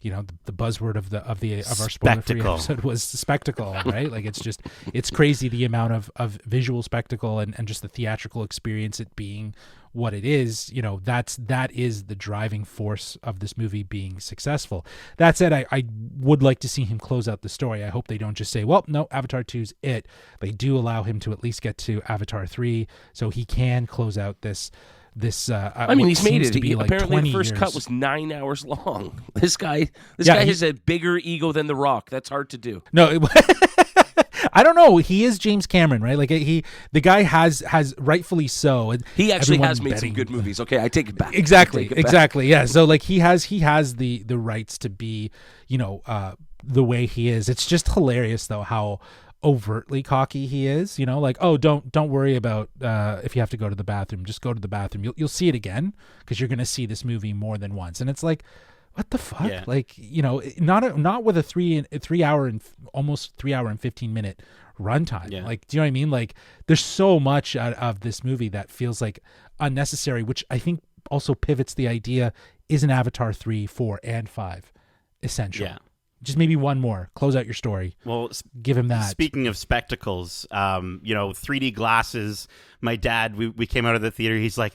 the buzzword of our spoiler-free episode was spectacle, right? Like it's crazy the amount of visual spectacle and just the theatrical experience, it being what it is. That is the driving force of this movie being successful. That said, I would like to see him close out the story. I hope they don't just say, well, no, Avatar 2's it. They do allow him to at least get to Avatar 3 so he can close out this I mean, he's made it. Like apparently, the first years. cut was 9 hours long. This guy has a bigger ego than The Rock. That's hard to do. No, I don't know. He is James Cameron, right? Like the guy has rightfully so. He actually has made some good movies. Okay, I take it back. Exactly. Yeah. So like he has the rights to be, the way he is. It's just hilarious though how overtly cocky he is, like, oh, don't worry about if you have to go to the bathroom, just go to the bathroom, you'll see it again because you're gonna see this movie more than once. And it's like, what the fuck? Like, not with a 3 hour and almost 3 hour and 15 minute runtime. Like, do you know what I mean? Like, there's so much out of this movie that feels like unnecessary, which I think also pivots the idea, is an Avatar 3, 4, and 5 essential? Just maybe one more. Close out your story. Well, give him that. Speaking of spectacles, 3D glasses. My dad, we came out of the theater. He's like,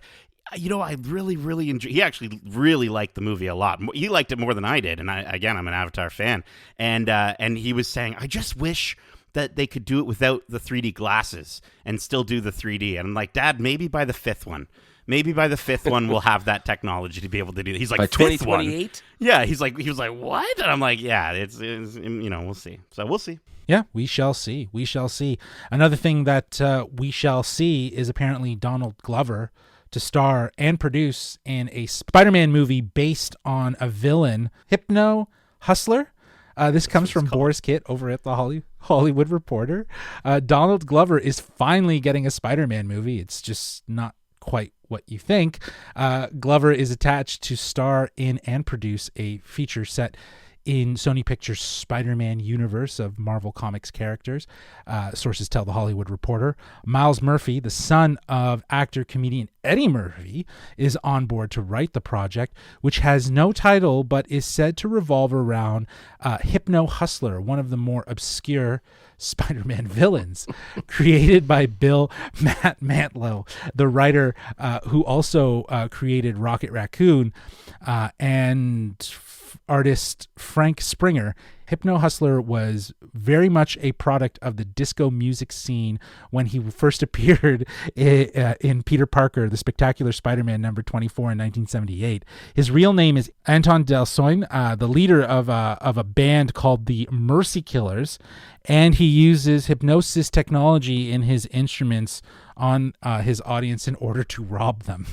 I really, really enjoy. He actually really liked the movie a lot. He liked it more than I did. And I'm an Avatar fan. And he was saying, I just wish that they could do it without the 3D glasses and still do the 3D. And I'm like, Dad, maybe by the fifth one. Maybe by the fifth one, we'll have that technology to be able to do it. He's like, by 2028? Yeah, he was like, what? And I'm like, yeah, it's we'll see. So we'll see. Yeah, we shall see. We shall see. Another thing that we shall see is apparently Donald Glover to star and produce in a Spider-Man movie based on a villain, Hypno Hustler. This comes from Boris Kitt over at the Hollywood Reporter. Donald Glover is finally getting a Spider-Man movie. It's just not quite what you think. Glover is attached to star in and produce a feature set in Sony Pictures' Spider-Man universe of Marvel Comics characters. Sources tell The Hollywood Reporter. Miles Murphy, the son of actor-comedian Eddie Murphy, is on board to write the project, which has no title but is said to revolve around Hypno Hustler, one of the more obscure Spider-Man villains, created by Bill Mantlo, the writer who also created Rocket Raccoon, and artist Frank Springer. Hypno Hustler was very much a product of the disco music scene when he first appeared in Peter Parker, The Spectacular Spider-Man number 24 in 1978. His real name is Anton Delsoin, the leader of a band called the Mercy Killers, and he uses hypnosis technology in his instruments on his audience in order to rob them.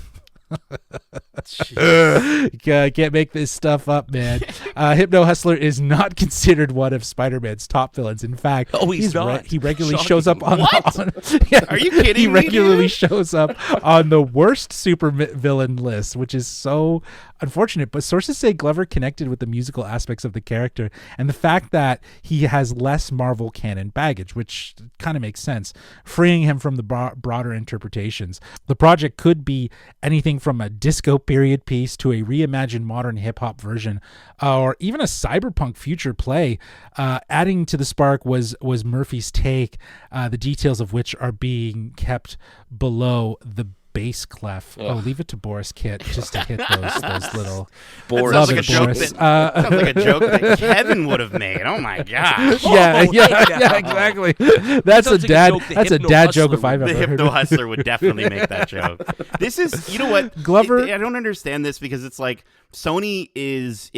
Can't make this stuff up, man. Hypno Hustler is not considered one of Spider-Man's top villains. In fact, he's not. He regularly shows up on. Are you kidding me? He regularly shows up on the worst super villain list, which is so unfortunate. But sources say Glover connected with the musical aspects of the character and the fact that he has less Marvel canon baggage, which kind of makes sense, freeing him from the broader interpretations. The project could be anything from a disco period piece to a reimagined modern hip-hop version, or even a cyberpunk future play. Adding to the spark was Murphy's take, the details of which are being kept below the bass clef. Oh, leave it to Boris Kitt just to hit those little. Boris. Sounds like a joke that Kevin would have made. Oh my gosh. Yeah, exactly. That's a dad joke if I've ever heard. The Hypno Hustler would definitely make that joke. This is, you know what, Glover. I don't understand this because it's like Sony is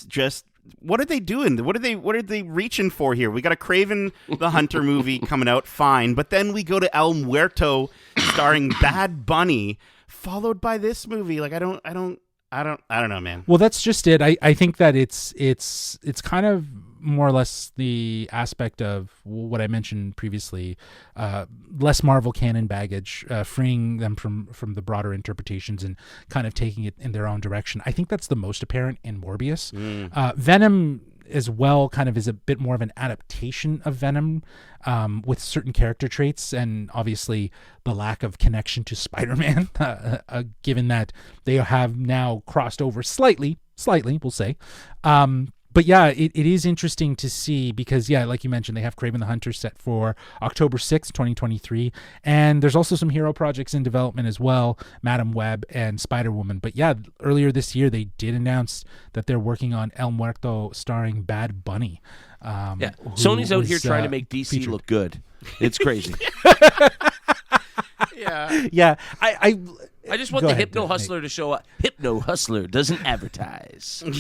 just. What are they doing? What are they reaching for here? We got a Kraven the Hunter movie coming out, fine, but then we go to El Muerto starring Bad Bunny, followed by this movie. Like I don't I don't know, man. Well, that's just it. I think that it's kind of more or less the aspect of what I mentioned previously, less Marvel canon baggage, freeing them from the broader interpretations and kind of taking it in their own direction. I think that's the most apparent in Morbius. Venom as well kind of is a bit more of an adaptation of Venom, with certain character traits and obviously the lack of connection to Spider-Man, given that they have now crossed over slightly, we'll say. But yeah, it is interesting to see because, yeah, like you mentioned, they have Kraven the Hunter set for October 6th, 2023. And there's also some hero projects in development as well, Madam Web and Spider-Woman. But yeah, earlier this year, they did announce that they're working on El Muerto starring Bad Bunny. Sony's out here trying to make DC look good. It's crazy. Yeah. I just want the Hypno Hustler to show up. Hypno Hustler doesn't advertise. I'm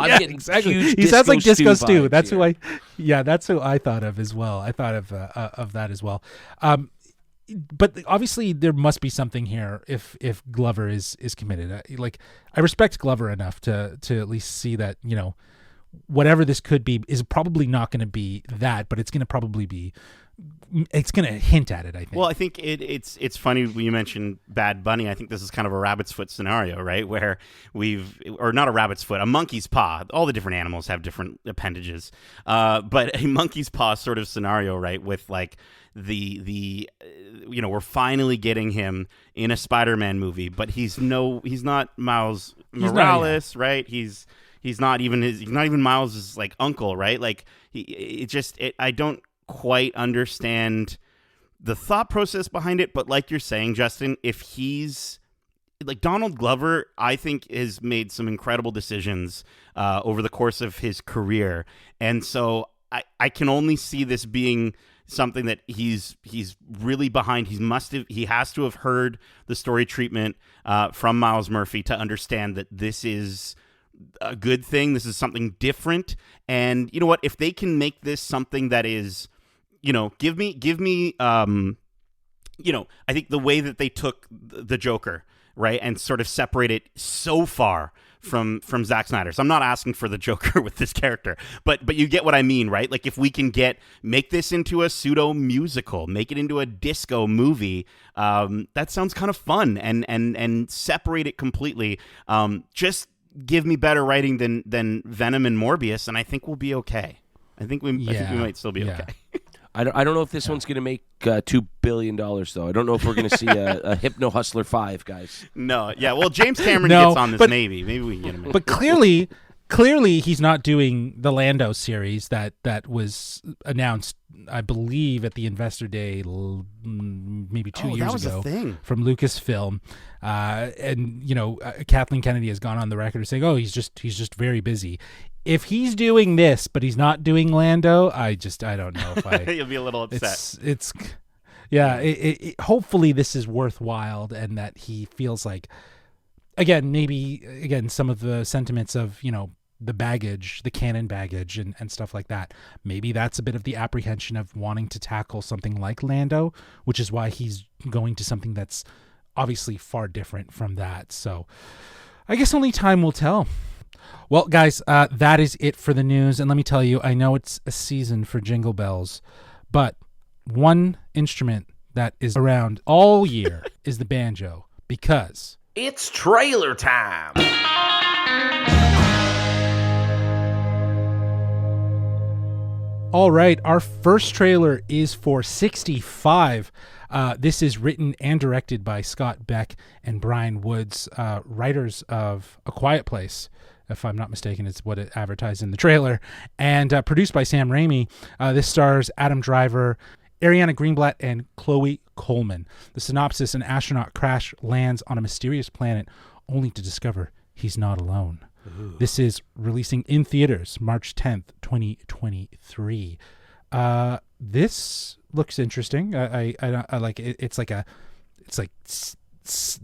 getting exactly. Huge he sounds like Disco Stew. Stew. That's who that's who I thought of as well. I thought of that as well. But obviously there must be something here if Glover is committed. I respect Glover enough to at least see that, you know, whatever this could be is probably not going to be that, but it's going to probably be. It's going to hint at it, I think. Well, I think it's funny when you mentioned Bad Bunny. I think this is kind of a rabbit's foot scenario, right? Where or not a rabbit's foot, a monkey's paw. All the different animals have different appendages, but a monkey's paw sort of scenario, right? With like the we're finally getting him in a Spider-Man movie, but he's not Miles Morales, right? He's not even Miles' like uncle, right? Like I don't quite understand the thought process behind it, but like you're saying, Justin, if he's like Donald Glover, I think has made some incredible decisions over the course of his career, and so I can only see this being something that he's really behind. He has to have heard the story treatment from Miles Murphy to understand that this is a good thing. This is something different, and you know what? If they can make this something that is, give me, I think the way that they took the Joker, right, and sort of separate it so far from Zack Snyder. So I'm not asking for the Joker with this character, but you get what I mean, right? Like if we can make this into a pseudo musical, make it into a disco movie, that sounds kind of fun, and separate it completely. Just give me better writing than Venom and Morbius, and I think we'll be okay. I think we might still be okay. I don't know if this one's going to make $2 billion, though. I don't know if we're going to see a Hypno Hustler 5, guys. No, yeah. Well, James Cameron gets on this, maybe. Maybe we can get him in. But clearly he's not doing the Lando series that was announced, I believe, at the Investor Day maybe 2 years ago. That was a thing. From Lucasfilm. And, Kathleen Kennedy has gone on the record saying, he's just very busy. If he's doing this, but he's not doing Lando, I don't know if I... You'll be a little upset. Hopefully this is worthwhile and that he feels like, maybe some of the sentiments of, the baggage, the canon baggage and stuff like that. Maybe that's a bit of the apprehension of wanting to tackle something like Lando, which is why he's going to something that's obviously far different from that. So I guess only time will tell. Well, guys, that is it for the news. And let me tell you, I know it's a season for Jingle Bells, but one instrument that is around all year is the banjo, because it's trailer time. All right, our first trailer is for 65. This is written and directed by Scott Beck and Brian Woods, writers of A Quiet Place. If I'm not mistaken, it's what it advertised in the trailer. And produced by Sam Raimi. This stars Adam Driver, Ariana Greenblatt, and Chloe Coleman. The synopsis: an astronaut crash lands on a mysterious planet only to discover he's not alone. Ooh. This is releasing in theaters March 10th, 2023. This looks interesting. I like it. It's like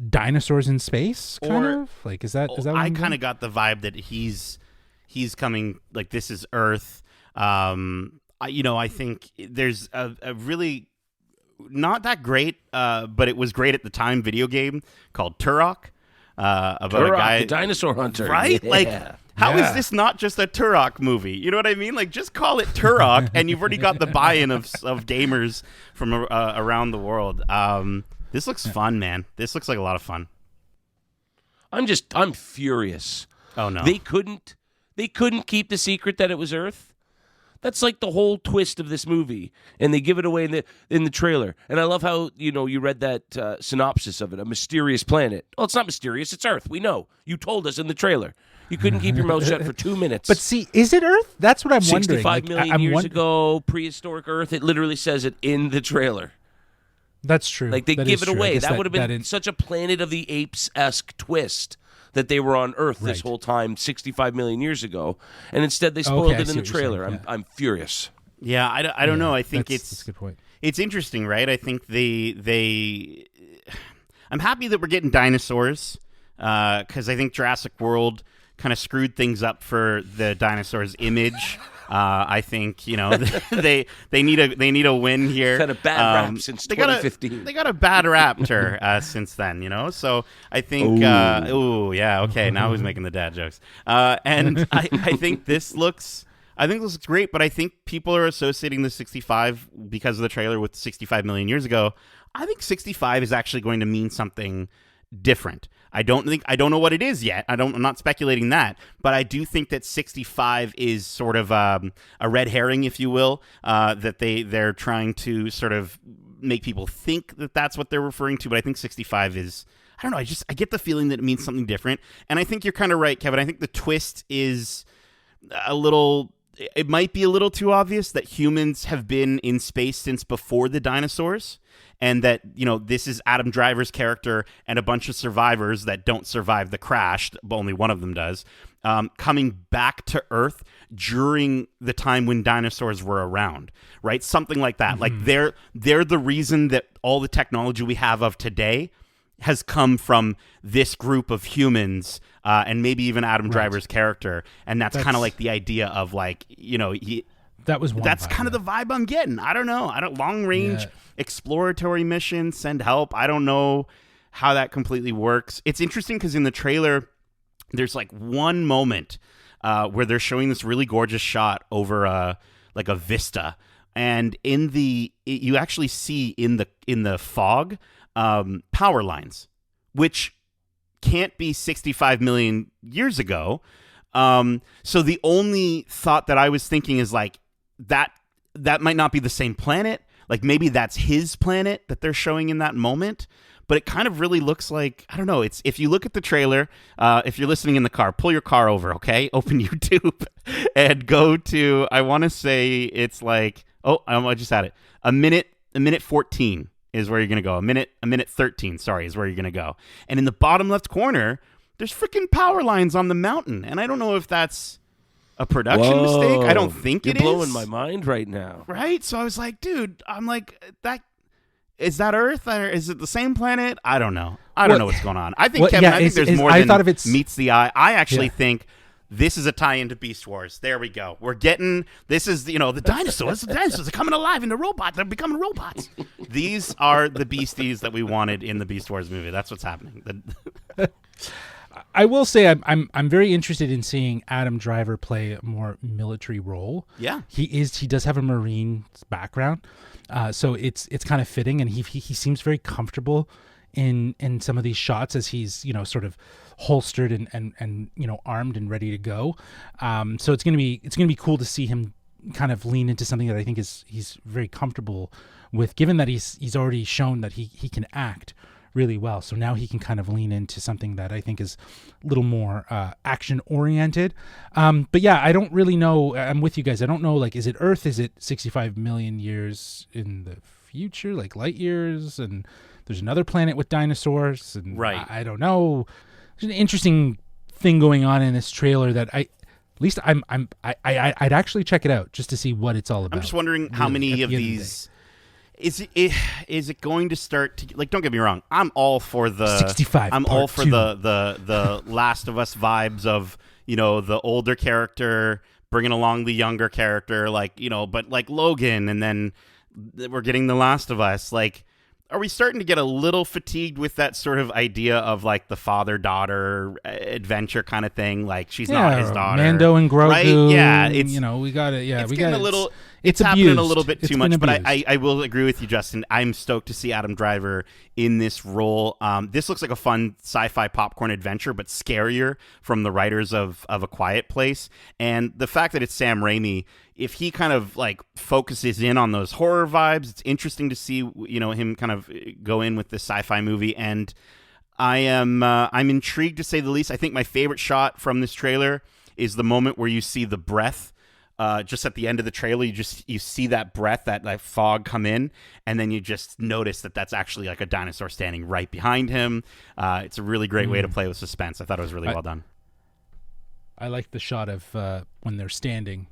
dinosaurs in space, kind of like is that I kind of got the vibe that he's coming, like this is Earth. I think there's a really not that great, but it was great at the time video game called Turok. about Turok, a guy, the dinosaur hunter, right? Yeah. Like, how is Yeah. this not just a Turok movie? You know what I mean? Like, just call it Turok, and you've already got the buy-in of gamers from around the world. This looks fun, man. This looks like a lot of fun. I'm furious. Oh no, They couldn't keep the secret that it was Earth. That's like the whole twist of this movie, and they give it away in the trailer. And I love how you read that synopsis of it, a mysterious planet. Oh, it's not mysterious; it's Earth. We know. You told us in the trailer. You couldn't keep your mouth shut for 2 minutes. But see, is it Earth? That's what I'm wondering. 65 million years ago, prehistoric Earth. It literally says it in the trailer. That's true. Like they That give is it true. I away. guess That would have been such a Planet of the Apes-esque twist that they were on Earth this Right. whole time 65 million years ago, and instead they spoiled Okay, I it see in the what you're saying, trailer. yeah. I'm furious. yeah, I don't know. I think that's a good point. It's interesting, right? I think they I'm happy that we're getting dinosaurs because I think Jurassic World kind of screwed things up for the dinosaurs' image. I think they need a win here. Had a bad rap since 2015. They got a bad raptor since then, So I think, yeah, okay. Now who's making the dad jokes? And I think this looks great. But I think people are associating the 65 because of the trailer with 65 million years ago. I think 65 is actually going to mean something different. I don't know what it is yet. I'm not speculating that, but I do think that 65 is sort of a red herring, if you will, that they're trying to sort of make people think that that's what they're referring to. But I think 65 is, I don't know. I get the feeling that it means something different. And I think you're kind of right, Kevin. I think the twist is it might be a little too obvious that humans have been in space since before the dinosaurs. And that, this is Adam Driver's character and a bunch of survivors that don't survive the crash, but only one of them does, coming back to Earth during the time when dinosaurs were around, right? Something like that. Mm-hmm. Like they're the reason that all the technology we have of today has come from this group of humans, and maybe even Adam Driver's character. And that's kind of like the idea of that's kind of the vibe I'm getting. I don't know. Long range exploratory mission, send help. I don't know how that completely works. It's interesting because in the trailer, there's like one moment where they're showing this really gorgeous shot over a vista, and you actually see in the fog power lines, which can't be 65 million years ago. So the only thought that I was thinking is like that might not be the same planet. Like maybe that's his planet that they're showing in that moment. But it kind of really looks like, I don't know. It's if you look at the trailer, if you're listening in the car, pull your car over, okay? Open YouTube and go to, I want to say it's like, I just had it. A minute 14 is where you're going to go. A minute 13, sorry, is where you're going to go. And in the bottom left corner, there's freaking power lines on the mountain. And I don't know if that's a production mistake. I don't think You're it is. You're blowing my mind right now. Right? So I was like, dude, I'm like, is that Earth or is it the same planet? I don't know. I don't know what's going on. I think, Kevin, I think there's more than meets the eye. I actually think this is a tie-in to Beast Wars. There we go. We're getting, this is, the dinosaurs. The dinosaurs are coming alive and the robots. They're becoming robots. These are the beasties that we wanted in the Beast Wars movie. That's what's happening. I will say I'm very interested in seeing Adam Driver play a more military role. Yeah, he does have a Marine background, so it's kind of fitting, and he seems very comfortable in some of these shots as he's sort of holstered and armed and ready to go. So it's gonna be cool to see him kind of lean into something that I think he's very comfortable with, given that he's already shown that he can act really well. So now he can kind of lean into something that I think is a little more action oriented. But yeah, I don't really know. I'm with you guys. I don't know, like, is it Earth? Is it 65 million years in the future, like light years? And there's another planet with dinosaurs. And right. I don't know. There's an interesting thing going on in this trailer that I'd actually check it out just to see what it's all about. I'm just wondering how many of these. Is it going to start to, like, don't get me wrong, I'm all for the 65 I'm all for 2. the Last of Us vibes of, the older character bringing along the younger character, like, but like Logan, and then we're getting the Last of Us. Like, are we starting to get a little fatigued with that sort of idea of like the father-daughter adventure kind of thing? Like she's not his daughter. Mando and Grogu. Right? Yeah. It's, we got it. Yeah, it's we getting got a little. It's happening abused. a little bit It's too much, been but abused. I will agree with you, Justin. I'm stoked to see Adam Driver in this role. This looks like a fun sci-fi popcorn adventure, but scarier from the writers of A Quiet Place. And the fact that it's Sam Raimi, if he kind of like focuses in on those horror vibes, it's interesting to see him kind of go in with this sci-fi movie. And I'm intrigued to say the least. I think my favorite shot from this trailer is the moment where you see the breath. Just at the end of the trailer, you see that breath, that fog come in, and then you just notice that that's actually like a dinosaur standing right behind him. It's a really great way to play with suspense. I thought it was really well done. I like the shot of when they're standing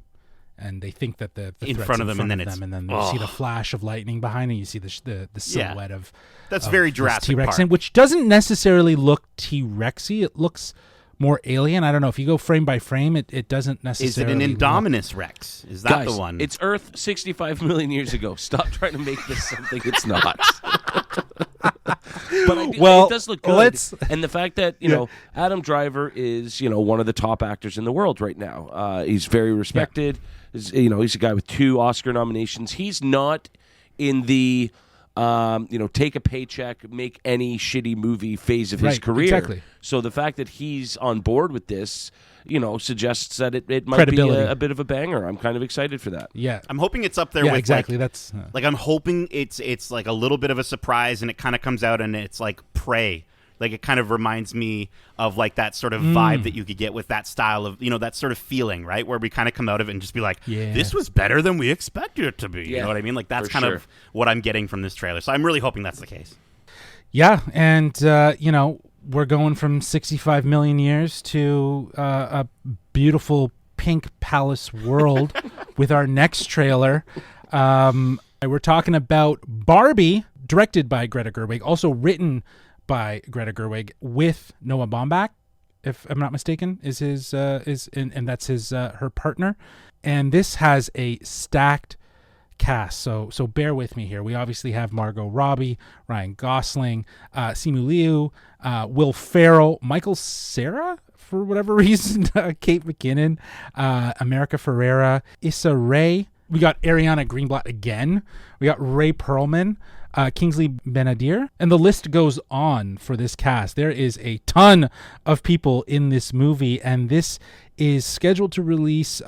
and they think that the in threat's front of them, and then you see the flash of lightning behind, and you see the silhouette of that's very Jurassic T-Rex, Park, which doesn't necessarily look T-Rexy. It looks more alien. I don't know if you go frame by frame, it doesn't necessarily. Is it an Indominus Rex? Is that Guys, the one? It's Earth 65 million years ago. Stop trying to make this something it's not. But it does look good. And the fact that Adam Driver is one of the top actors in the world right now. He's very respected. He's a guy with 2 Oscar nominations. He's not in the take a paycheck, make any shitty movie phase of his career. Exactly. So the fact that he's on board with this, suggests that it might be a bit of a banger. I'm kind of excited for that. Yeah, I'm hoping it's up there with exactly. That's I'm hoping it's like a little bit of a surprise, and it kind of comes out and it's like Prey. Like it kind of reminds me of like that sort of vibe that you could get with that style of, that sort of feeling, right? Where we kind of come out of it and just be like, this was better than we expected it to be. Yeah. You know what I mean? Like that's kind of what I'm getting from this trailer. So I'm really hoping that's the case. Yeah, and we're going from 65 million years to a beautiful pink palace world with our next trailer. We're talking about Barbie, directed by Greta Gerwig, also written by Greta Gerwig with Noah Baumbach, if I'm not mistaken, is his and that's his her partner. And this has a stacked cast, so bear with me here. We obviously have Margot Robbie, Ryan Gosling, Simu Liu, Will Ferrell, Michael Cera for whatever reason, Kate McKinnon, America Ferrera, Issa Rae. We got Ariana Greenblatt again. We got Ray Perlman, Kingsley Benadir, and the list goes on for this cast. There is a ton of people in this movie, and this is scheduled to release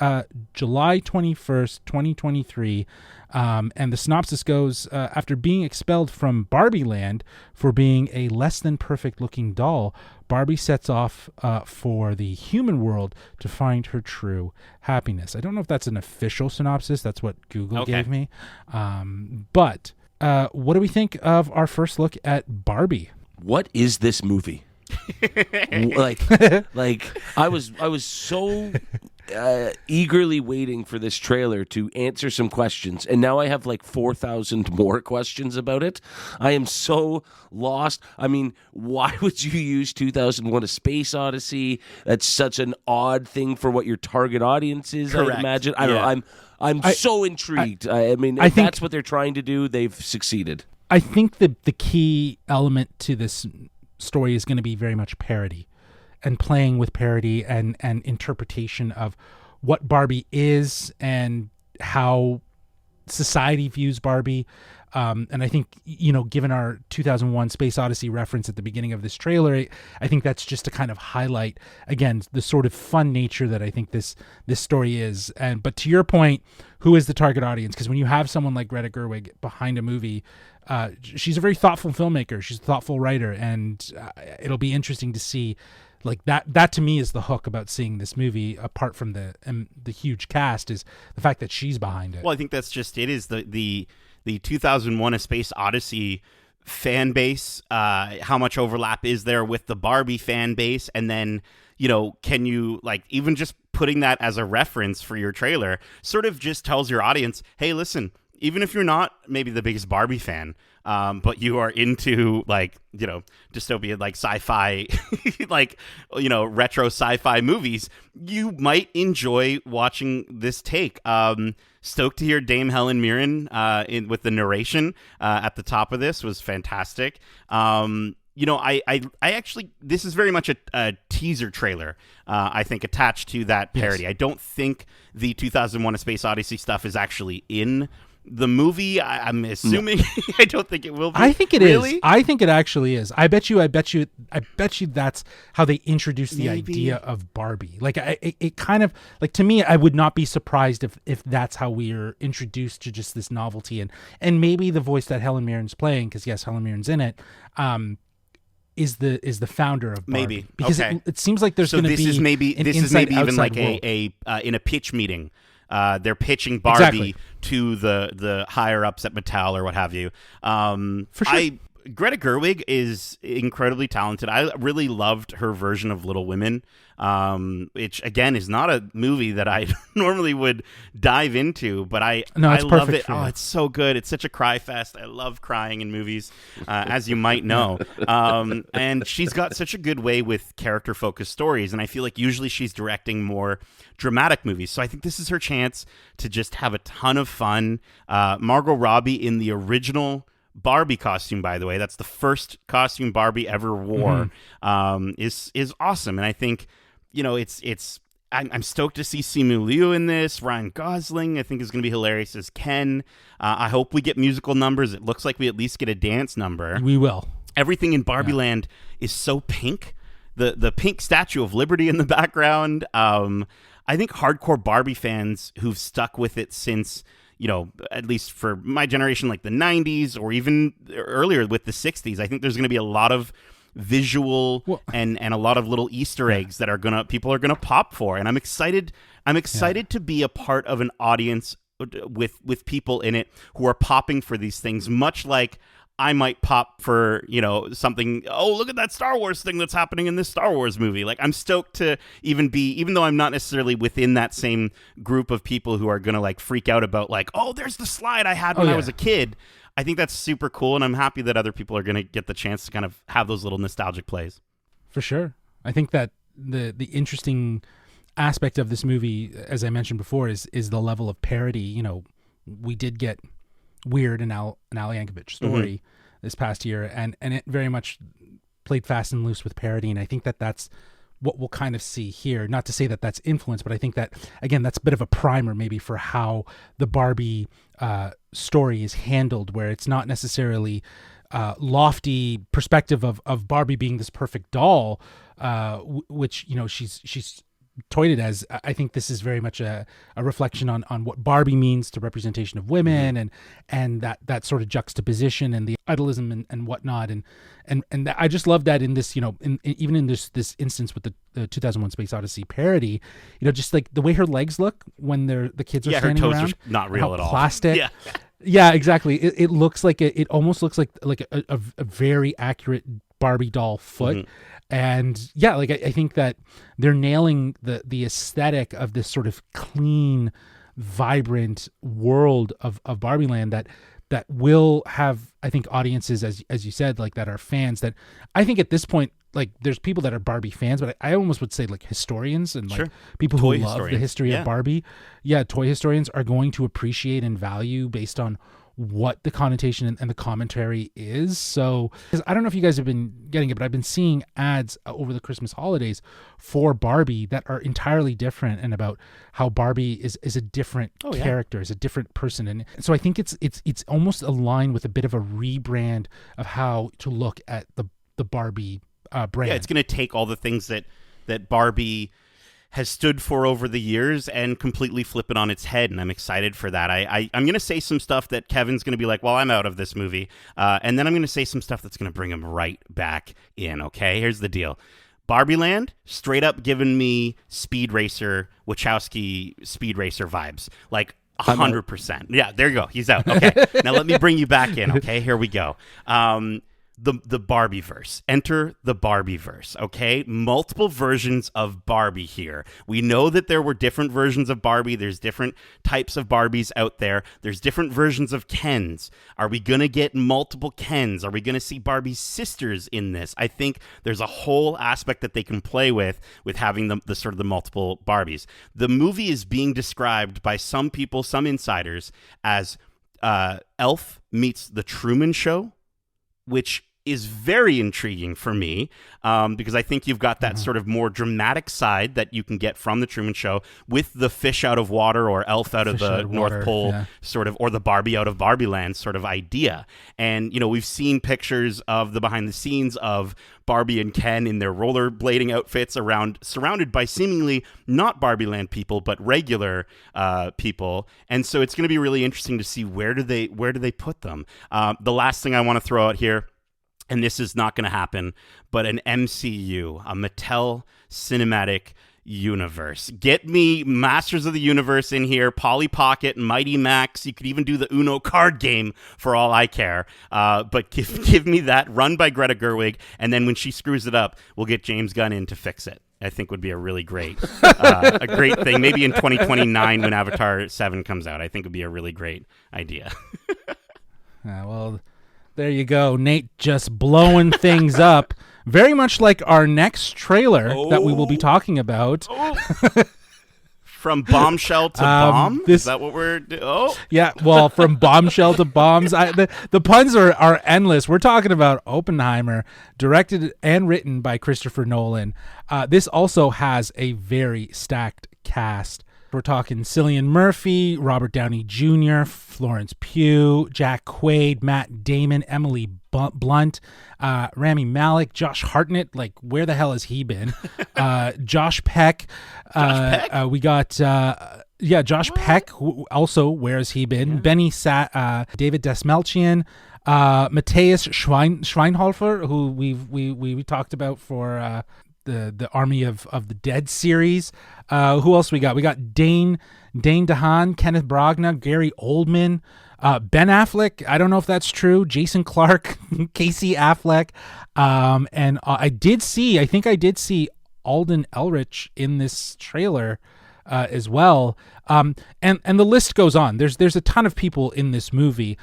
July 21st, 2023. And the synopsis goes, after being expelled from Barbie Land for being a less than perfect looking doll, Barbie sets off for the human world to find her true happiness. I don't know if that's an official synopsis. That's what Google gave me. But what do we think of our first look at Barbie? What is this movie? like I was so eagerly waiting for this trailer to answer some questions, and now I have like 4,000 more questions about it. I am so lost. I mean, why would you use 2001: A Space Odyssey? That's such an odd thing for what your target audience is. Correct. I imagine. I don't know. I'm so intrigued. I mean, if that's what they're trying to do, they've succeeded. I think the key element to this story is going to be very much parody and playing with parody and interpretation of what Barbie is and how society views Barbie. And I think, given our 2001 Space Odyssey reference at the beginning of this trailer, I think that's just to kind of highlight, again, the sort of fun nature that I think this story is. But to your point, who is the target audience? Because when you have someone like Greta Gerwig behind a movie, she's a very thoughtful filmmaker. She's a thoughtful writer. And it'll be interesting to see, like that to me is the hook about seeing this movie, apart from the huge cast, is the fact that she's behind it. Well, I think that's just it. Is the 2001: A Space Odyssey fan base? How much overlap is there with the Barbie fan base? And then can you, like, even just putting that as a reference for your trailer sort of just tells your audience, hey, listen, even if you're not maybe the biggest Barbie fan, but you are into like, dystopian, like sci-fi, like, retro sci-fi movies, you might enjoy watching this take. Stoked to hear Dame Helen Mirren with the narration at the top of this was fantastic. I actually, this is very much a teaser trailer, I think, attached to that parody. Yes. I don't think the 2001: A Space Odyssey stuff is actually in the movie. I'm assuming. No. I don't think it will be. I think it is. I think it actually is. I bet you that's how they introduced the idea of Barbie. Like, it kind of, like, to me, I would not be surprised if that's how we are introduced to just this novelty, and maybe the voice that Helen Mirren's playing, because yes, Helen Mirren's in it, is the founder of Barbie. Maybe, because okay. It seems like there's going to be this is maybe even like world. a in a pitch meeting. They're pitching Barbie to the higher ups at Mattel or what have you. For sure. Greta Gerwig is incredibly talented. I really loved her version of Little Women, which again is not a movie that I normally would dive into, but I love it. Oh, it's so good. It's such a cry fest. I love crying in movies, as you might know. And she's got such a good way with character focused stories, and I feel like usually she's directing more dramatic movies. So I think this is her chance to just have a ton of fun. Margot Robbie in the original Barbie costume, by the way, that's the first costume Barbie ever wore, is awesome. And I think, I'm stoked to see Simu Liu in this. Ryan Gosling, I think, is going to be hilarious as Ken. I hope we get musical numbers. It looks like we at least get a dance number. We will. Everything in Barbie Land is so pink. The pink Statue of Liberty in the background. I think hardcore Barbie fans who've stuck with it since, at least for my generation, like the 90s or even earlier with the 60s, I think there's going to be a lot of visual and a lot of little Easter eggs that people are gonna pop for, and I'm excited to be a part of an audience with people in it who are popping for these things, much like I might pop for, something, oh, look at that Star Wars thing that's happening in this Star Wars movie. Like, I'm stoked to even though I'm not necessarily within that same group of people who are going to, like, freak out about, like, oh, there's the slide I had when I was a kid. I think that's super cool, and I'm happy that other people are going to get the chance to kind of have those little nostalgic plays. For sure. I think that the interesting aspect of this movie, as I mentioned before, is the level of parody. We did get Weird and Al Yankovic story this past year, and it very much played fast and loose with parody, and I think that's what we'll kind of see here. Not to say that that's influence, but I think that, again, that's a bit of a primer maybe for how the Barbie story is handled, where it's not necessarily lofty perspective of Barbie being this perfect doll, which she's toyed it as. I think this is very much a reflection on what Barbie means to representation of women, and that sort of juxtaposition and the idolism and whatnot, and I just love that in this, even in this instance with the 2001: Space Odyssey parody, just like the way her legs look when the kids are standing her toes around, are not real at all. Plastic. Yeah, exactly. It looks like it almost looks like a very accurate Barbie doll foot. And yeah, like I think that they're nailing the aesthetic of this sort of clean, vibrant world of Barbie Land that will have, I think, audiences, as you said, like, that are fans. That I think at this point, like, there's people that are Barbie fans, but I almost would say, like, historians and like people who love the history of Barbie. Yeah, toy historians are going to appreciate and value based on what the connotation and the commentary is. So, because I don't know if you guys have been getting it, but I've been seeing ads over the Christmas holidays for Barbie that are entirely different, and about how Barbie is a different character, is a different person. And so I think it's almost aligned with a bit of a rebrand of how to look at the Barbie brand. Yeah, it's going to take all the things that Barbie has stood for over the years and completely flip it on its head, and I'm excited for that. I'm going to say some stuff that Kevin's going to be like, well, I'm out of this movie, and then I'm going to say some stuff that's going to bring him right back in, okay? Here's the deal. Barbie Land, straight up giving me Speed Racer, Wachowski Speed Racer vibes, like 100%. Yeah, there you go. He's out. Okay, now let me bring you back in, okay? Here we go. the Barbie-verse. Enter the Barbie-verse, okay? Multiple versions of Barbie here. We know that there were different versions of Barbie. There's different types of Barbies out there. There's different versions of Kens. Are we going to get multiple Kens? Are we going to see Barbie's sisters in this? I think there's a whole aspect that they can play with having the sort of the multiple Barbies. The movie is being described by some people, some insiders, as Elf meets The Truman Show, which is very intriguing for me because I think you've got that sort of more dramatic side that you can get from The Truman Show with the fish out of water or elf out of the North Pole sort of, or the Barbie out of Barbie Land sort of idea. And, you know, we've seen pictures of the behind the scenes of Barbie and Ken in their rollerblading outfits surrounded by seemingly not Barbie Land people, but regular people. And so it's going to be really interesting to see where do they put them. The last thing I want to throw out here, and this is not going to happen, but an MCU, a Mattel Cinematic Universe. Get me Masters of the Universe in here, Polly Pocket, Mighty Max. You could even do the Uno card game for all I care. But give me that, run by Greta Gerwig, and then when she screws it up, we'll get James Gunn in to fix it. I think would be a really great, a great thing. Maybe in 2029 when Avatar 7 comes out, I think would be a really great idea. Well, there you go. Nate just blowing things up. Very much like our next trailer that we will be talking about. From bombshell to bomb? Is that what we're doing? Oh. Yeah, well, from bombshell to bombs. The puns are endless. We're talking about Oppenheimer, directed and written by Christopher Nolan. This also has a very stacked cast. We're talking Cillian Murphy, Robert Downey Jr., Florence Pugh, Jack Quaid, Matt Damon, Emily Blunt, Rami Malek, Josh Hartnett. Like, where the hell has he been? Josh Peck. We got Josh Peck. Who also, where has he been? Yeah. David Desmelchian, Matthias Schweinhofer, who we talked about for the Army of the Dead series. Who else we got? We got Dane DeHaan, Kenneth Branagh, Gary Oldman, Ben Affleck. I don't know if that's true. Jason Clarke, Casey Affleck. And I think I did see Alden Ehrenreich in this trailer as well. And the list goes on. There's a ton of people in this movie.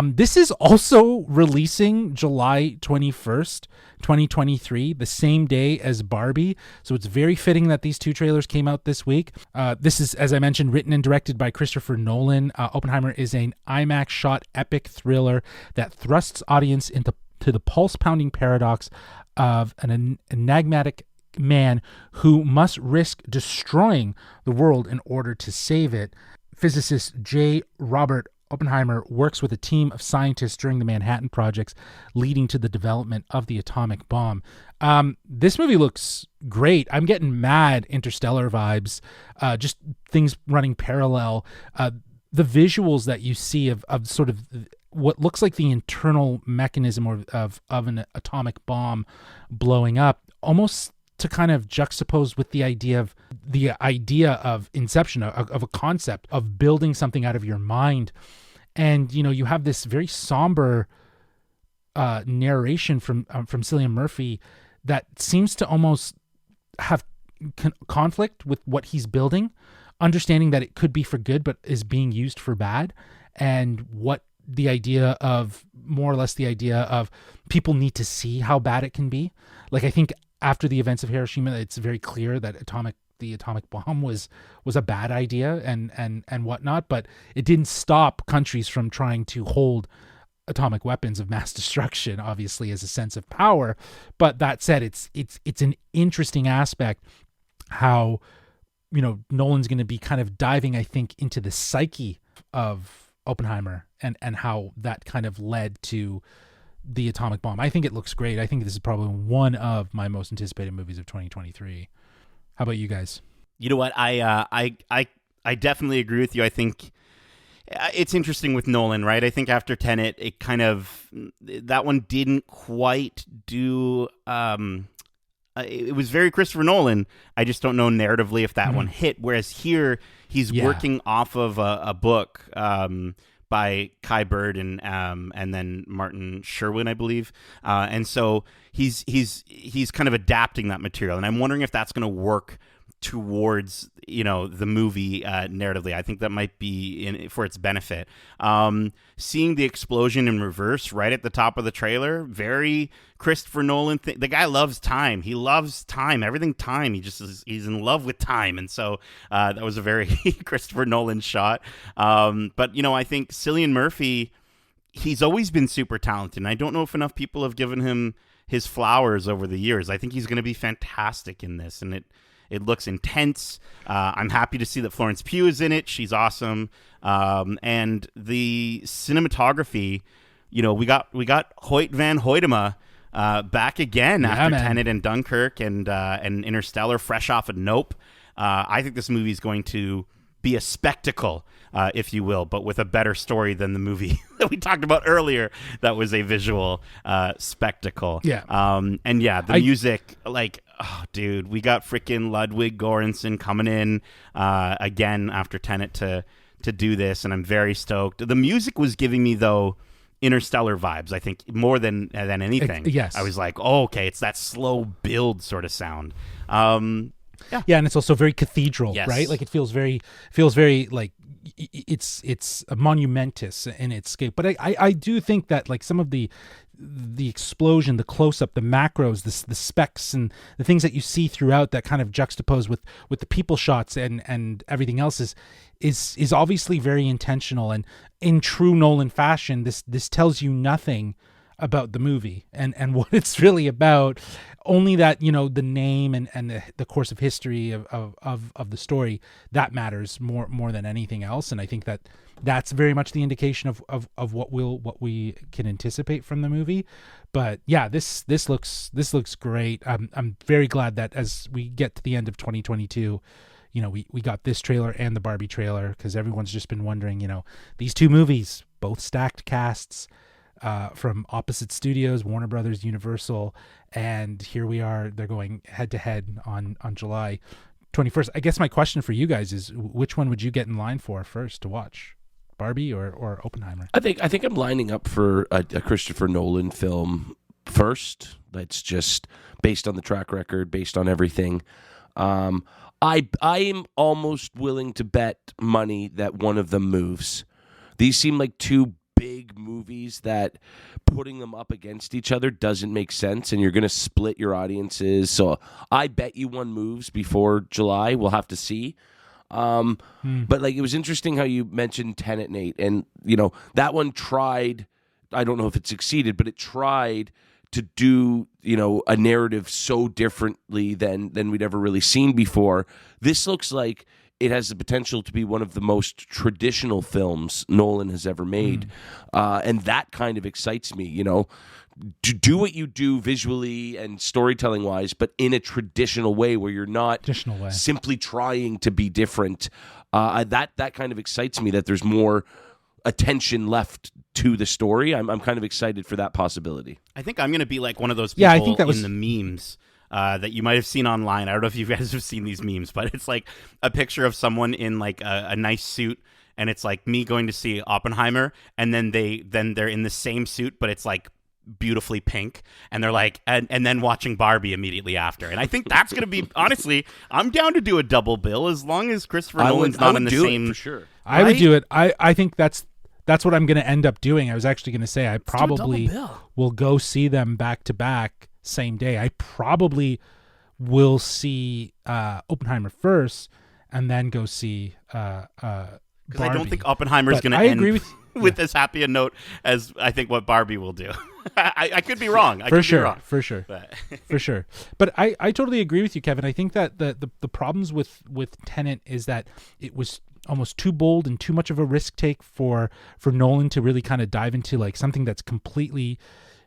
This is also releasing July 21st, 2023, the same day as Barbie. So it's very fitting that these two trailers came out this week. This is, as I mentioned, written and directed by Christopher Nolan. Oppenheimer is an IMAX shot epic thriller that thrusts audience into the pulse-pounding paradox of an enigmatic man who must risk destroying the world in order to save it. Physicist J. Robert Oppenheimer works with a team of scientists during the Manhattan Projects, leading to the development of the atomic bomb. This movie looks great. I'm getting mad Interstellar vibes, just things running parallel. The visuals that you see of sort of what looks like the internal mechanism of an atomic bomb blowing up, almost to kind of juxtapose with the idea of inception, of a concept of building something out of your mind. And, you know, you have this very somber narration from Cillian Murphy that seems to almost have conflict with what he's building, understanding that it could be for good, but is being used for bad. And what the idea of, more or less the idea of, people need to see how bad it can be. Like, I think after the events of Hiroshima, it's very clear that the atomic bomb was a bad idea and whatnot, but it didn't stop countries from trying to hold atomic weapons of mass destruction, obviously, as a sense of power. But that said, it's an interesting aspect how, you know, Nolan's going to be kind of diving, I think, into the psyche of Oppenheimer and how that kind of led to the atomic bomb. I think it looks great. I think this is probably one of my most anticipated movies of 2023. How about you guys? You know what? I definitely agree with you. I think it's interesting with Nolan, right? I think after Tenet, it kind of, that one didn't quite do. It was very Christopher Nolan. I just don't know narratively if that one hit. Whereas here, he's working off of a book by Kai Bird and then Martin Sherwin, I believe. And so he's kind of adapting that material, and I'm wondering if that's going to work towards the movie narratively. I think that might be for its benefit. Seeing the explosion in reverse right at the top of the trailer, very Christopher Nolan the guy loves time. He loves time, everything time. He's in love with time, and so that was a very Christopher Nolan shot. But I think Cillian Murphy, he's always been super talented, and I don't know if enough people have given him his flowers over the years. I think he's going to be fantastic in this, and it looks intense. I'm happy to see that Florence Pugh is in it. She's awesome. And the cinematography, we got Hoyt van Hoytema back again after Tenet and Dunkirk and Interstellar, fresh off of Nope. I think this movie is going to be a spectacle, if you will, but with a better story than the movie that we talked about earlier. That was a visual spectacle. Yeah. And yeah, the music, oh, dude, we got freaking Ludwig Göransson coming in again after Tenet to do this, and I'm very stoked. The music was giving me, though, Interstellar vibes, I think, more than anything. Yes. I was like, oh, okay, it's that slow build sort of sound. Yeah, and it's also very cathedral, Yes. right? Like it feels very like it's monumentous in its scape. But I do think that like some of the explosion, the close up, the macros, the specs, and the things that you see throughout that kind of juxtapose with the people shots and everything else is obviously very intentional. And in true Nolan fashion, this tells you nothing about the movie and what it's really about, only that the name and the course of history of the story that matters more than anything else. And I think that's very much the indication of what we can anticipate from the movie. But yeah, this looks great. I'm very glad that as we get to the end of 2022, we got this trailer and the Barbie trailer, because everyone's just been wondering, these two movies, both stacked casts, from opposite studios, Warner Brothers, Universal, and here we are. They're going head to head on July 21st. I guess my question for you guys is, which one would you get in line for first to watch, Barbie or Oppenheimer? I think I'm lining up for a Christopher Nolan film first. That's just based on the track record, based on everything. I am almost willing to bet money that one of them moves. These seem like two big movies that putting them up against each other doesn't make sense, and you're going to split your audiences. So I bet you one moves before July. We'll have to see. But like, it was interesting how you mentioned Tenet, Nate, and that one tried. I don't know if it succeeded, but it tried to do a narrative so differently than we'd ever really seen before. This looks like it has the potential to be one of the most traditional films Nolan has ever made. And that kind of excites me, to do what you do visually and storytelling wise, but in a traditional way where you're not simply trying to be different. That kind of excites me, that there's more attention left to the story. I'm kind of excited for that possibility. I think I'm going to be like one of those people I think that was in the memes that you might have seen online. I don't know if you guys have seen these memes, but it's like a picture of someone in like a nice suit, and it's like me going to see Oppenheimer, and then they're in the same suit, but it's like beautifully pink, and they're like, and then watching Barbie immediately after. And I think that's going to be, honestly, I'm down to do a double bill as long as Christopher Nolan's not in the same. For sure. I would do it. I think that's what I'm going to end up doing. I was actually going to say I probably will go see them back to back same day. I probably will see Oppenheimer first and then go see Barbie. Because I don't think Oppenheimer's going to end with as happy a note as I think what Barbie will do. I could be wrong. For sure. But I totally agree with you, Kevin. I think that the problems with Tenet is that it was almost too bold and too much of a risk take for Nolan to really kind of dive into like something that's completely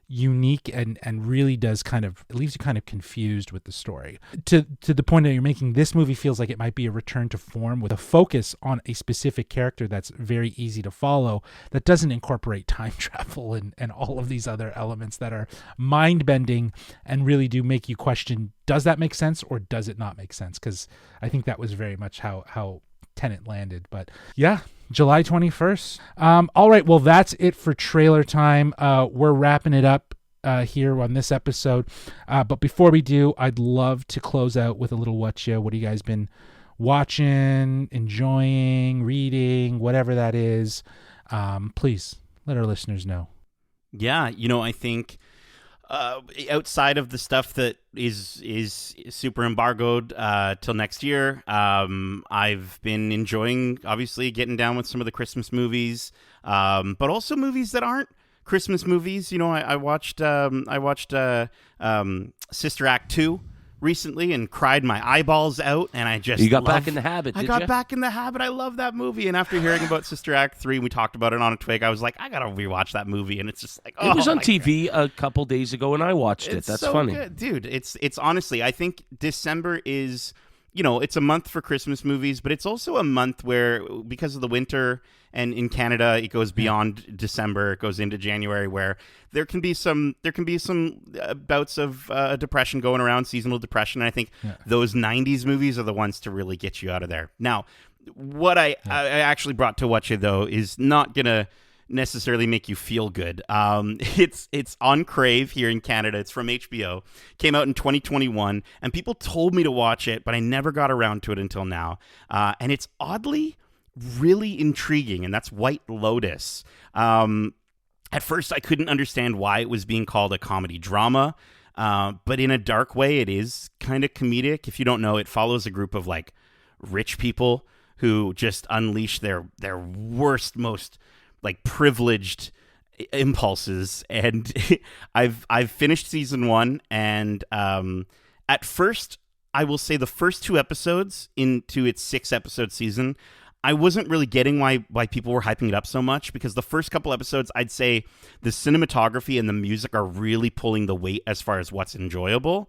unique and really does kind of, it leaves you kind of confused with the story to the point that you're making. This movie feels like it might be a return to form with a focus on a specific character that's very easy to follow, that doesn't incorporate time travel and all of these other elements that are mind-bending and really do make you question, does that make sense or does it not make sense? Because I think that was very much how Tenet landed. But yeah, July 21st. All right. Well, that's it for trailer time. We're wrapping it up here on this episode. But before we do, I'd love to close out with a little what have you guys been watching, enjoying, reading, whatever that is. Please let our listeners know. Yeah, I think outside of the stuff that is super embargoed till next year, I've been enjoying, obviously, getting down with some of the Christmas movies, but also movies that aren't Christmas movies. I watched Sister Act 2 recently and cried my eyeballs out, and I just back in the habit. I got back in the habit. I love that movie, and after hearing about Sister Act 3, we talked about it on a twig. I was like, I gotta rewatch that movie, and it's just like, it was on TV God. a couple days ago, and I watched it. That's so funny, good. Dude. It's honestly, I think December is, it's a month for Christmas movies, but it's also a month where, because of the winter, and in Canada it goes beyond December, it goes into January, where there can be some bouts of depression going around, seasonal depression. And I think those 90s movies are the ones to really get you out of there. Now, what I actually brought to watch it, though, is not gonna necessarily make you feel good. It's on Crave here in Canada. It's from HBO. Came out in 2021, and people told me to watch it, but I never got around to it until now. And it's oddly really intriguing, and that's White Lotus. At first, I couldn't understand why it was being called a comedy drama, but in a dark way, it is kind of comedic. If you don't know, it follows a group of like rich people who just unleash their worst, most like privileged impulses. And I've finished season 1, and at first, I will say the first 2 episodes into its 6-episode season, I wasn't really getting why people were hyping it up so much, because the first couple episodes, I'd say the cinematography and the music are really pulling the weight as far as what's enjoyable.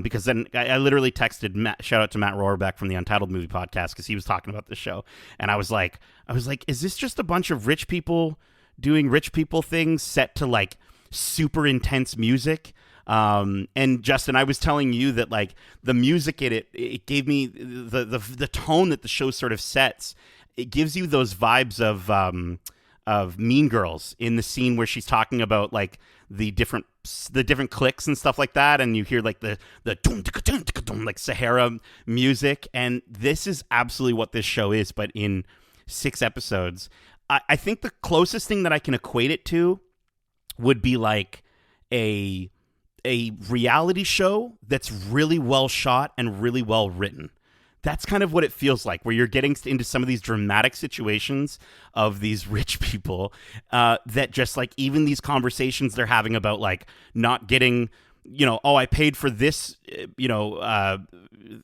Because then I literally texted Matt, shout out to Matt Rohrbeck from the Untitled Movie Podcast, because he was talking about this show, and I was like, is this just a bunch of rich people doing rich people things set to like super intense music? And Justin, I was telling you that like the music in it gave me the tone that the show sort of sets. It gives you those vibes of Mean Girls in the scene where she's talking about like the different clicks and stuff like that, and you hear like the like Sahara music, and this is absolutely what this show is, but in 6 episodes. I think the closest thing that I can equate it to would be like a reality show that's really well shot and really well written. That's kind of what it feels like, where you're getting into some of these dramatic situations of these rich people that just like, even these conversations they're having about like not getting, I paid for this,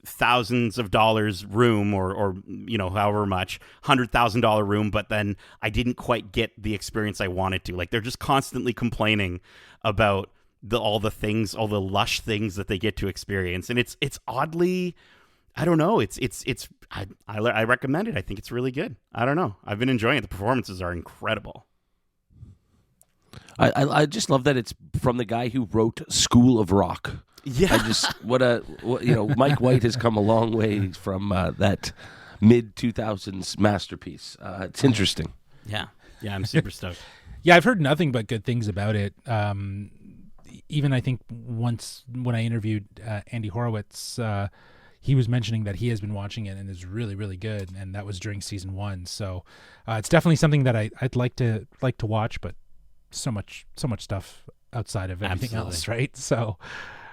thousands of dollars room or however much, $100,000 room, but then I didn't quite get the experience I wanted to. Like, they're just constantly complaining about all the lush things that they get to experience, and it's oddly, I don't know, I recommend it. I think it's really good. I don't know, I've been enjoying it. The performances are incredible. I just love that it's from the guy who wrote School of Rock. Yeah, Mike White has come a long way from that mid 2000s masterpiece. It's interesting. Yeah, I'm super stoked. Yeah, I've heard nothing but good things about it. Even I think once when I interviewed Andy Horowitz, he was mentioning that he has been watching it and is really, really good, and that was during season 1. So it's definitely something that I'd like to watch, but so much stuff outside of everything else, right? So,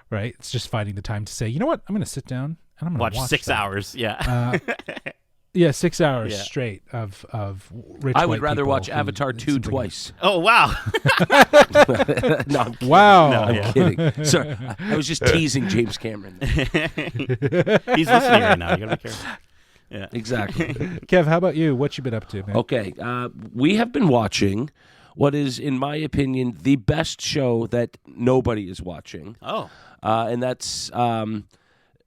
right, it's just finding the time to say, you know what, I'm going to sit down and I'm going to watch 6 that. hours. Yeah. Yeah, 6 hours straight of rich. I would rather watch Avatar 2 twice. Oh wow! No, I'm kidding. Wow, no, I'm kidding. Sorry, I was just teasing James Cameron. He's listening right now. You gotta be careful. Yeah, exactly. Kev, how about you? What you been up to, man? Okay, we have been watching what is, in my opinion, the best show that nobody is watching. Oh, and that's.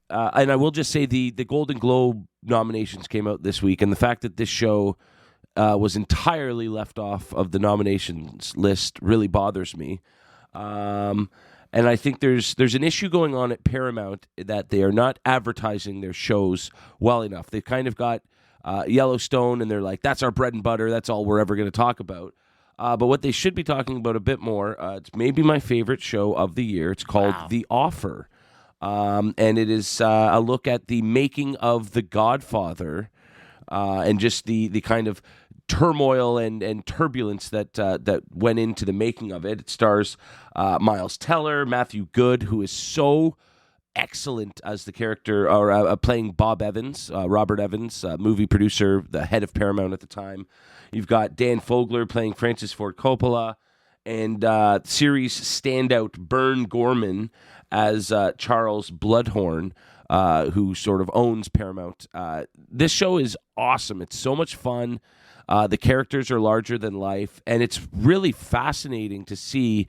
And I will just say the Golden Globe nominations came out this week, and the fact that this show was entirely left off of the nominations list really bothers me. And I think there's an issue going on at Paramount that they are not advertising their shows well enough. They've kind of got Yellowstone, and they're like, that's our bread and butter. That's all we're ever going to talk about. But what they should be talking about a bit more, it's maybe my favorite show of the year. It's called The Offer. And it is a look at the making of The Godfather and just the kind of turmoil and turbulence that went into the making of it. It stars Miles Teller, Matthew Good, who is so excellent as the character, or playing Bob Evans, Robert Evans, movie producer, the head of Paramount at the time. You've got Dan Fogler playing Francis Ford Coppola, and series standout Bern Gorman as Charles Bloodhorn, who sort of owns Paramount. This show is awesome. It's so much fun. The characters are larger than life, and it's really fascinating to see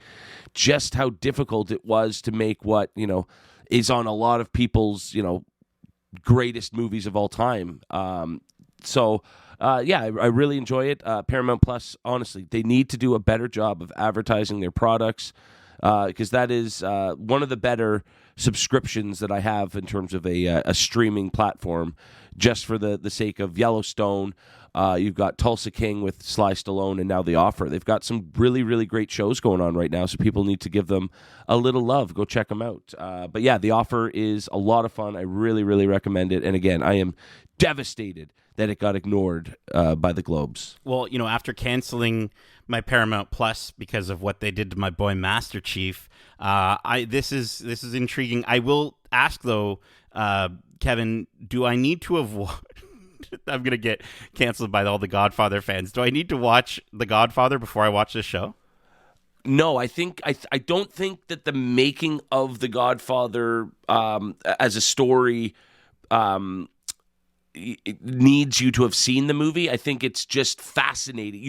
just how difficult it was to make what, is on a lot of people's, greatest movies of all time. I really enjoy it. Paramount Plus, honestly, they need to do a better job of advertising their products, because that is one of the better subscriptions that I have in terms of a streaming platform, just for the sake of Yellowstone. You've got Tulsa King with Sly Stallone, and now The Offer. They've got some really, really great shows going on right now, so people need to give them a little love. Go check them out. But yeah, The Offer is a lot of fun. I really, really recommend it. And again, I am devastated that it got ignored by the Globes. Well, after canceling my Paramount Plus because of what they did to my boy Master Chief, this is intriguing. I will ask though, Kevin, do I need to avoid? I'm gonna get canceled by all the Godfather fans. Do I need to watch The Godfather before I watch this show? No, I think I don't think that the making of The Godfather as a story it needs you to have seen the movie. I think it's just fascinating.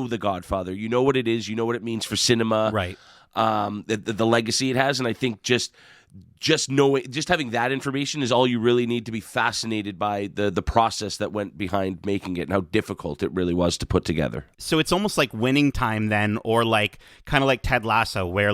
The Godfather. You know what it is. You know what it means for cinema. Right. The legacy it has, and I think just having that information is all you really need to be fascinated by the process that went behind making it and how difficult it really was to put together. So it's almost like Winning Time then, or kind of like Ted Lasso, where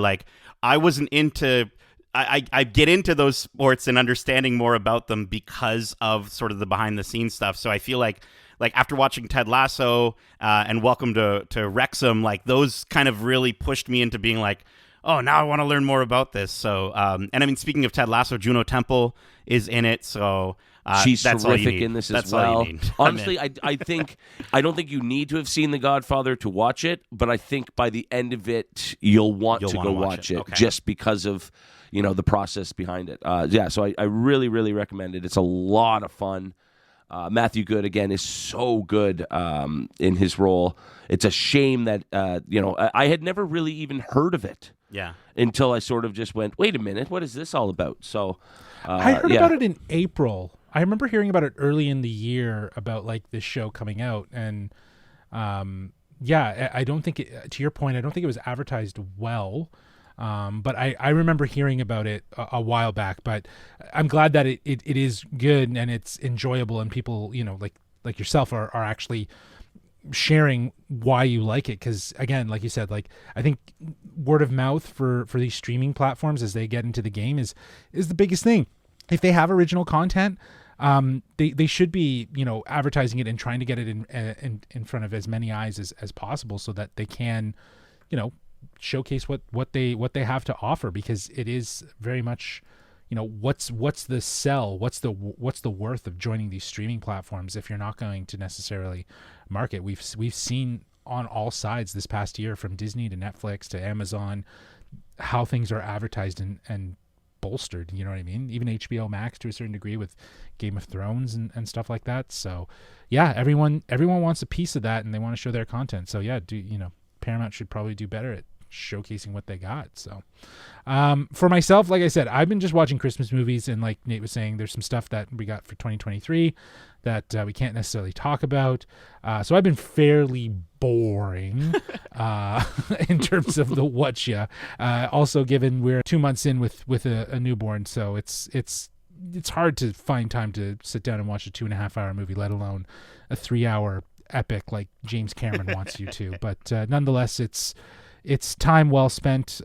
I wasn't into. I get into those sports and understanding more about them because of sort of the behind the scenes stuff. So I feel like after watching Ted Lasso and Welcome to Wrexham, those kind of really pushed me into being like, oh, now I want to learn more about this. So, and I mean, speaking of Ted Lasso, Juno Temple is in it. So she's that's terrific in this that's as well. All you need. Honestly, I don't think you need to have seen The Godfather to watch it, but I think by the end of it, you'll want to go watch it okay. just because of the process behind it. So I really, really recommend it. It's a lot of fun. Matthew Good, again, is so good in his role. It's a shame that, I had never really even heard of it. Yeah. Until I sort of just went, wait a minute, what is this all about? So I heard about it in April. I remember hearing about it early in the year about this show coming out. And I don't think to your point, I don't think it was advertised well. But I remember hearing about it a while back, but I'm glad that it is good and it's enjoyable, and people, like yourself are actually sharing why you like it. Because again, like you said, I think word of mouth for these streaming platforms as they get into the game is the biggest thing. If they have original content, they should be, advertising it and trying to get it in front of as many eyes as possible, so that they can, showcase what they have to offer, because it is very much, what's the sell, what's the worth of joining these streaming platforms if you're not going to necessarily market. We've seen on all sides this past year, from Disney to Netflix to Amazon, how things are advertised and bolstered, you know what I mean? Even HBO Max to a certain degree with Game of Thrones and stuff like that. So yeah, everyone wants a piece of that, and they want to show their content. So yeah, Paramount should probably do better at showcasing what they got. So for myself, like I said, I've been just watching Christmas movies, and like Nate was saying, there's some stuff that we got for 2023 that we can't necessarily talk about. So I've been fairly boring in terms of the watch ya. Also, given we're 2 months in with a newborn, so it's hard to find time to sit down and watch a 2.5 hour movie, let alone a 3 hour epic like James Cameron wants you to. But nonetheless, it's time well spent.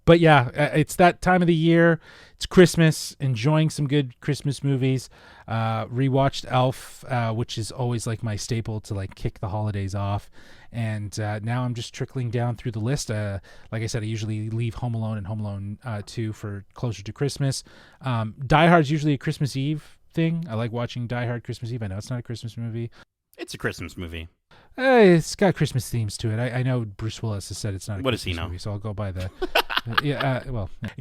But yeah, it's that time of the year. It's Christmas, enjoying some good Christmas movies. Rewatched Elf, which is always like my staple to like kick the holidays off. And now I'm just trickling down through the list. Like I said, I usually leave Home Alone and Home Alone 2 for closer to Christmas. Die Hard's usually a Christmas Eve thing. I like watching Die Hard Christmas Eve. I know it's not a Christmas movie. It's a Christmas movie. It's got Christmas themes to it. I know Bruce Willis has said it's not a Christmas movie, so I'll go by the.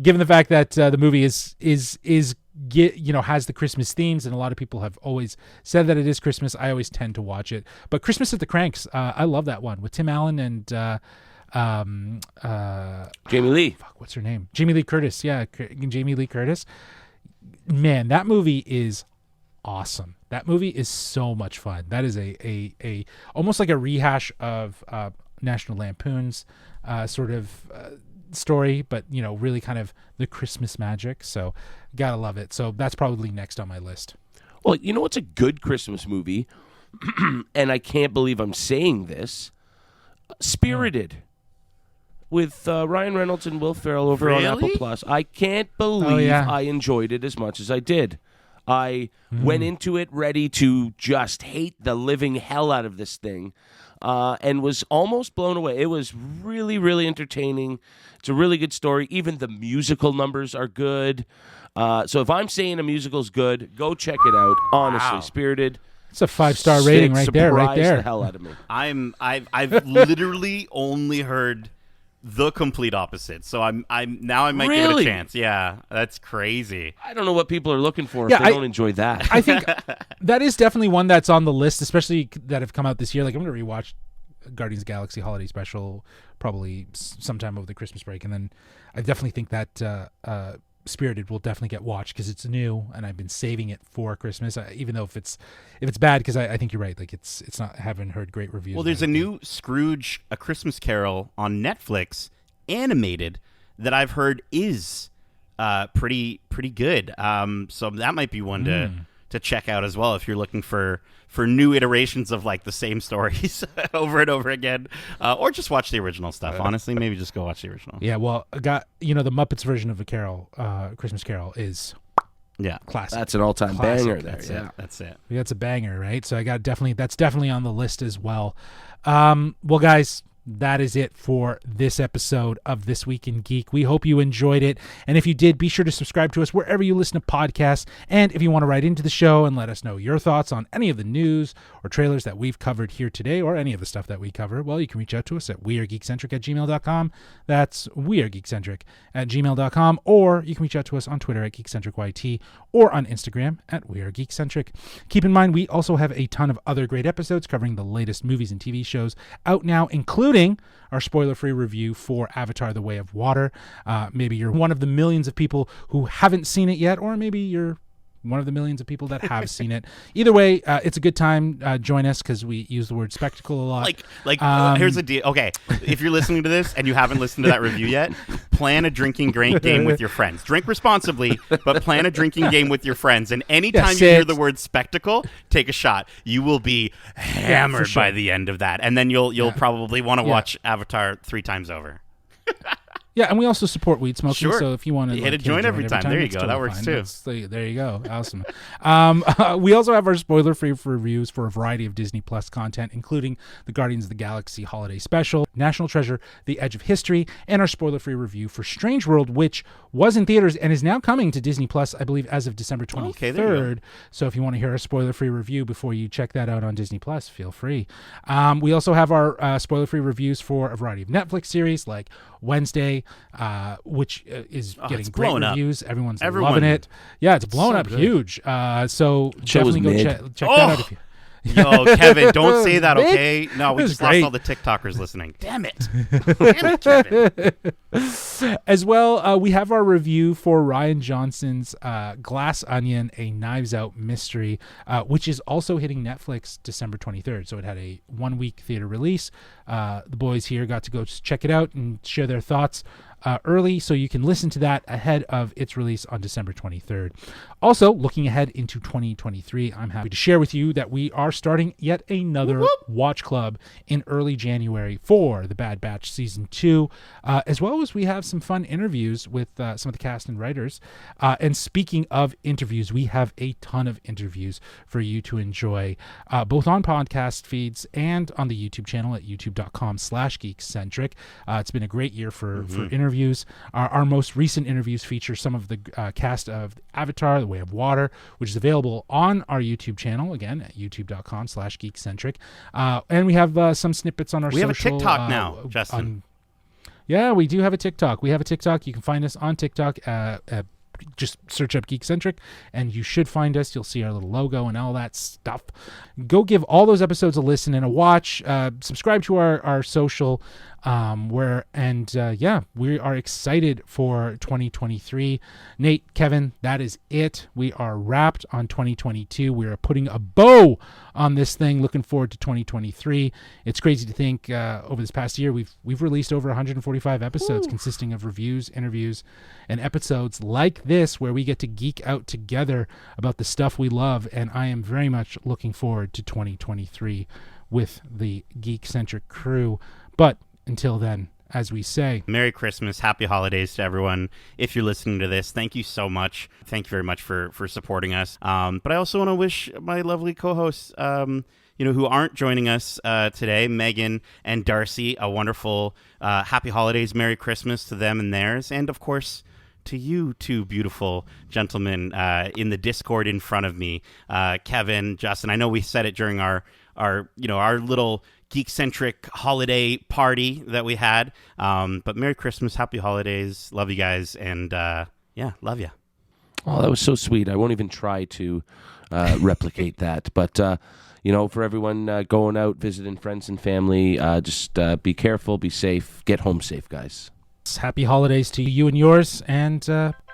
Given the fact that the movie has the Christmas themes, and a lot of people have always said that it is Christmas, I always tend to watch it. But Christmas at the Cranks, I love that one with Tim Allen and Jamie Lee. What's her name? Jamie Lee Curtis. Yeah, Jamie Lee Curtis. Man, that movie is awesome. That movie is so much fun. That is a almost like a rehash of National Lampoon's sort of story, but really kind of the Christmas magic. So gotta love it. So that's probably next on my list. Well, you know what's a good Christmas movie, and I can't believe I'm saying this. Spirited. With Ryan Reynolds and Will Ferrell over on Apple Plus. I can't believe I enjoyed it as much as I did. I went into it ready to just hate the living hell out of this thing, and was almost blown away. It was really, really entertaining. It's a really good story. Even the musical numbers are good. So if I'm saying a musical's good, go check it out. Honestly, Spirited. It's a 5-star rating right there. The hell out of me. I've literally only heard the complete opposite. So I might give it a chance. Yeah, that's crazy. I don't know what people are looking for if they don't enjoy that. I think that is definitely one that's on the list, especially that have come out this year. Like I'm going to rewatch Guardians of the Galaxy Holiday Special probably sometime over the Christmas break, and then I definitely think that Spirited will definitely get watched because it's new, and I've been saving it for Christmas. Even though if it's bad, because I think you're right, like it's not. I haven't heard great reviews. Well, there's a new Scrooge: A Christmas Carol on Netflix, animated, that I've heard is pretty good. So that might be one to check out as well if you're looking for new iterations of like the same stories over and over again, or just watch the original stuff. Honestly, maybe just go watch the original. Yeah, well, I got the Muppets version of a Carol, Christmas Carol is classic. That's an all-time banger. That's it. That's a banger, right? So that's definitely on the list as well. Well, guys, that is it for this episode of This Week in Geek. We hope you enjoyed it. And if you did, be sure to subscribe to us wherever you listen to podcasts. And if you want to write into the show and let us know your thoughts on any of the news or trailers that we've covered here today, or any of the stuff that we cover, well, you can reach out to us at wearegeekcentric@gmail.com. That's wearegeekcentric@gmail.com. Or you can reach out to us on Twitter at GeekcentricYT or on Instagram at wearegeekcentric. Keep in mind, we also have a ton of other great episodes covering the latest movies and TV shows out now, including our spoiler-free review for Avatar: The Way of Water. Maybe you're one of the millions of people who haven't seen it yet, or maybe you're one of the millions of people that have seen it. Either way, it's a good time. Join us because we use the word spectacle a lot. Here's the deal. Okay, if you're listening to this and you haven't listened to that review yet, plan a drinking game with your friends. Drink responsibly, but plan a drinking game with your friends. And anytime you hear the word spectacle, take a shot. You will be hammered by the end of that, and then you'll probably want to watch Avatar 3 times over. Yeah, and we also support weed smoking. Sure. So if you want to hit a joint every time, there you go. That works too. There you go. Awesome. We also have our spoiler-free reviews for a variety of Disney Plus content, including the Guardians of the Galaxy Holiday Special, National Treasure: The Edge of History, and our spoiler-free review for Strange World, which was in theaters and is now coming to Disney Plus, I believe, as of December 23rd. Okay, there you go. So if you want to hear a spoiler-free review before you check that out on Disney Plus, feel free. We also have our spoiler-free reviews for a variety of Netflix series like Wednesday, which is getting great reviews. Everyone's loving it. Yeah, it's blown up huge. So definitely go check that out if you. Yo, Kevin, don't say that, okay? No, we just lost all the TikTokers listening. Damn it. Kevin. As well, we have our review for Rian Johnson's Glass Onion, a Knives Out mystery, which is also hitting Netflix December 23rd. So it had a 1-week theater release. The boys here got to go check it out and share their thoughts early, so you can listen to that ahead of its release on December 23rd. Also, looking ahead into 2023, I'm happy to share with you that we are starting yet another watch club in early January for The Bad Batch Season 2, as well as we have some fun interviews with some of the cast and writers. And speaking of interviews, we have a ton of interviews for you to enjoy, both on podcast feeds and on the YouTube channel at youtube.com/geekcentric. It's been a great year for interviews. Our most recent interviews feature some of the cast of Avatar, The Way of Water, which is available on our YouTube channel, again, at youtube.com/geekcentric. And we have some snippets on our social. We have a TikTok now, Justin. Yeah, we do have a TikTok. We have a TikTok. You can find us on TikTok. Just search up Geekcentric, and you should find us. You'll see our little logo and all that stuff. Go give all those episodes a listen and a watch. Subscribe to our social, we are excited for 2023. Nate, Kevin, that is it. We are wrapped on 2022. We are putting a bow on this thing. Looking forward to 2023. It's crazy to think over this past year we've released over 145 episodes consisting of reviews, interviews, and episodes like this where we get to geek out together about the stuff we love. And I am very much looking forward to 2023 with the Geekcentric crew. But until then, as we say, Merry Christmas, Happy Holidays to everyone. If you're listening to this, thank you so much. Thank you very much for supporting us. But I also want to wish my lovely co-hosts, who aren't joining us today, Megan and Darcy, a wonderful Happy Holidays, Merry Christmas to them and theirs. And of course, to you two beautiful gentlemen in the Discord in front of me, Kevin, Justin. I know we said it during our little Geekcentric holiday party that we had. But Merry Christmas, Happy Holidays. Love you guys. And love you. Oh, that was so sweet. I won't even try to replicate that. But, for everyone going out, visiting friends and family, just be careful, be safe, get home safe, guys. Happy holidays to you and yours, and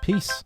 peace.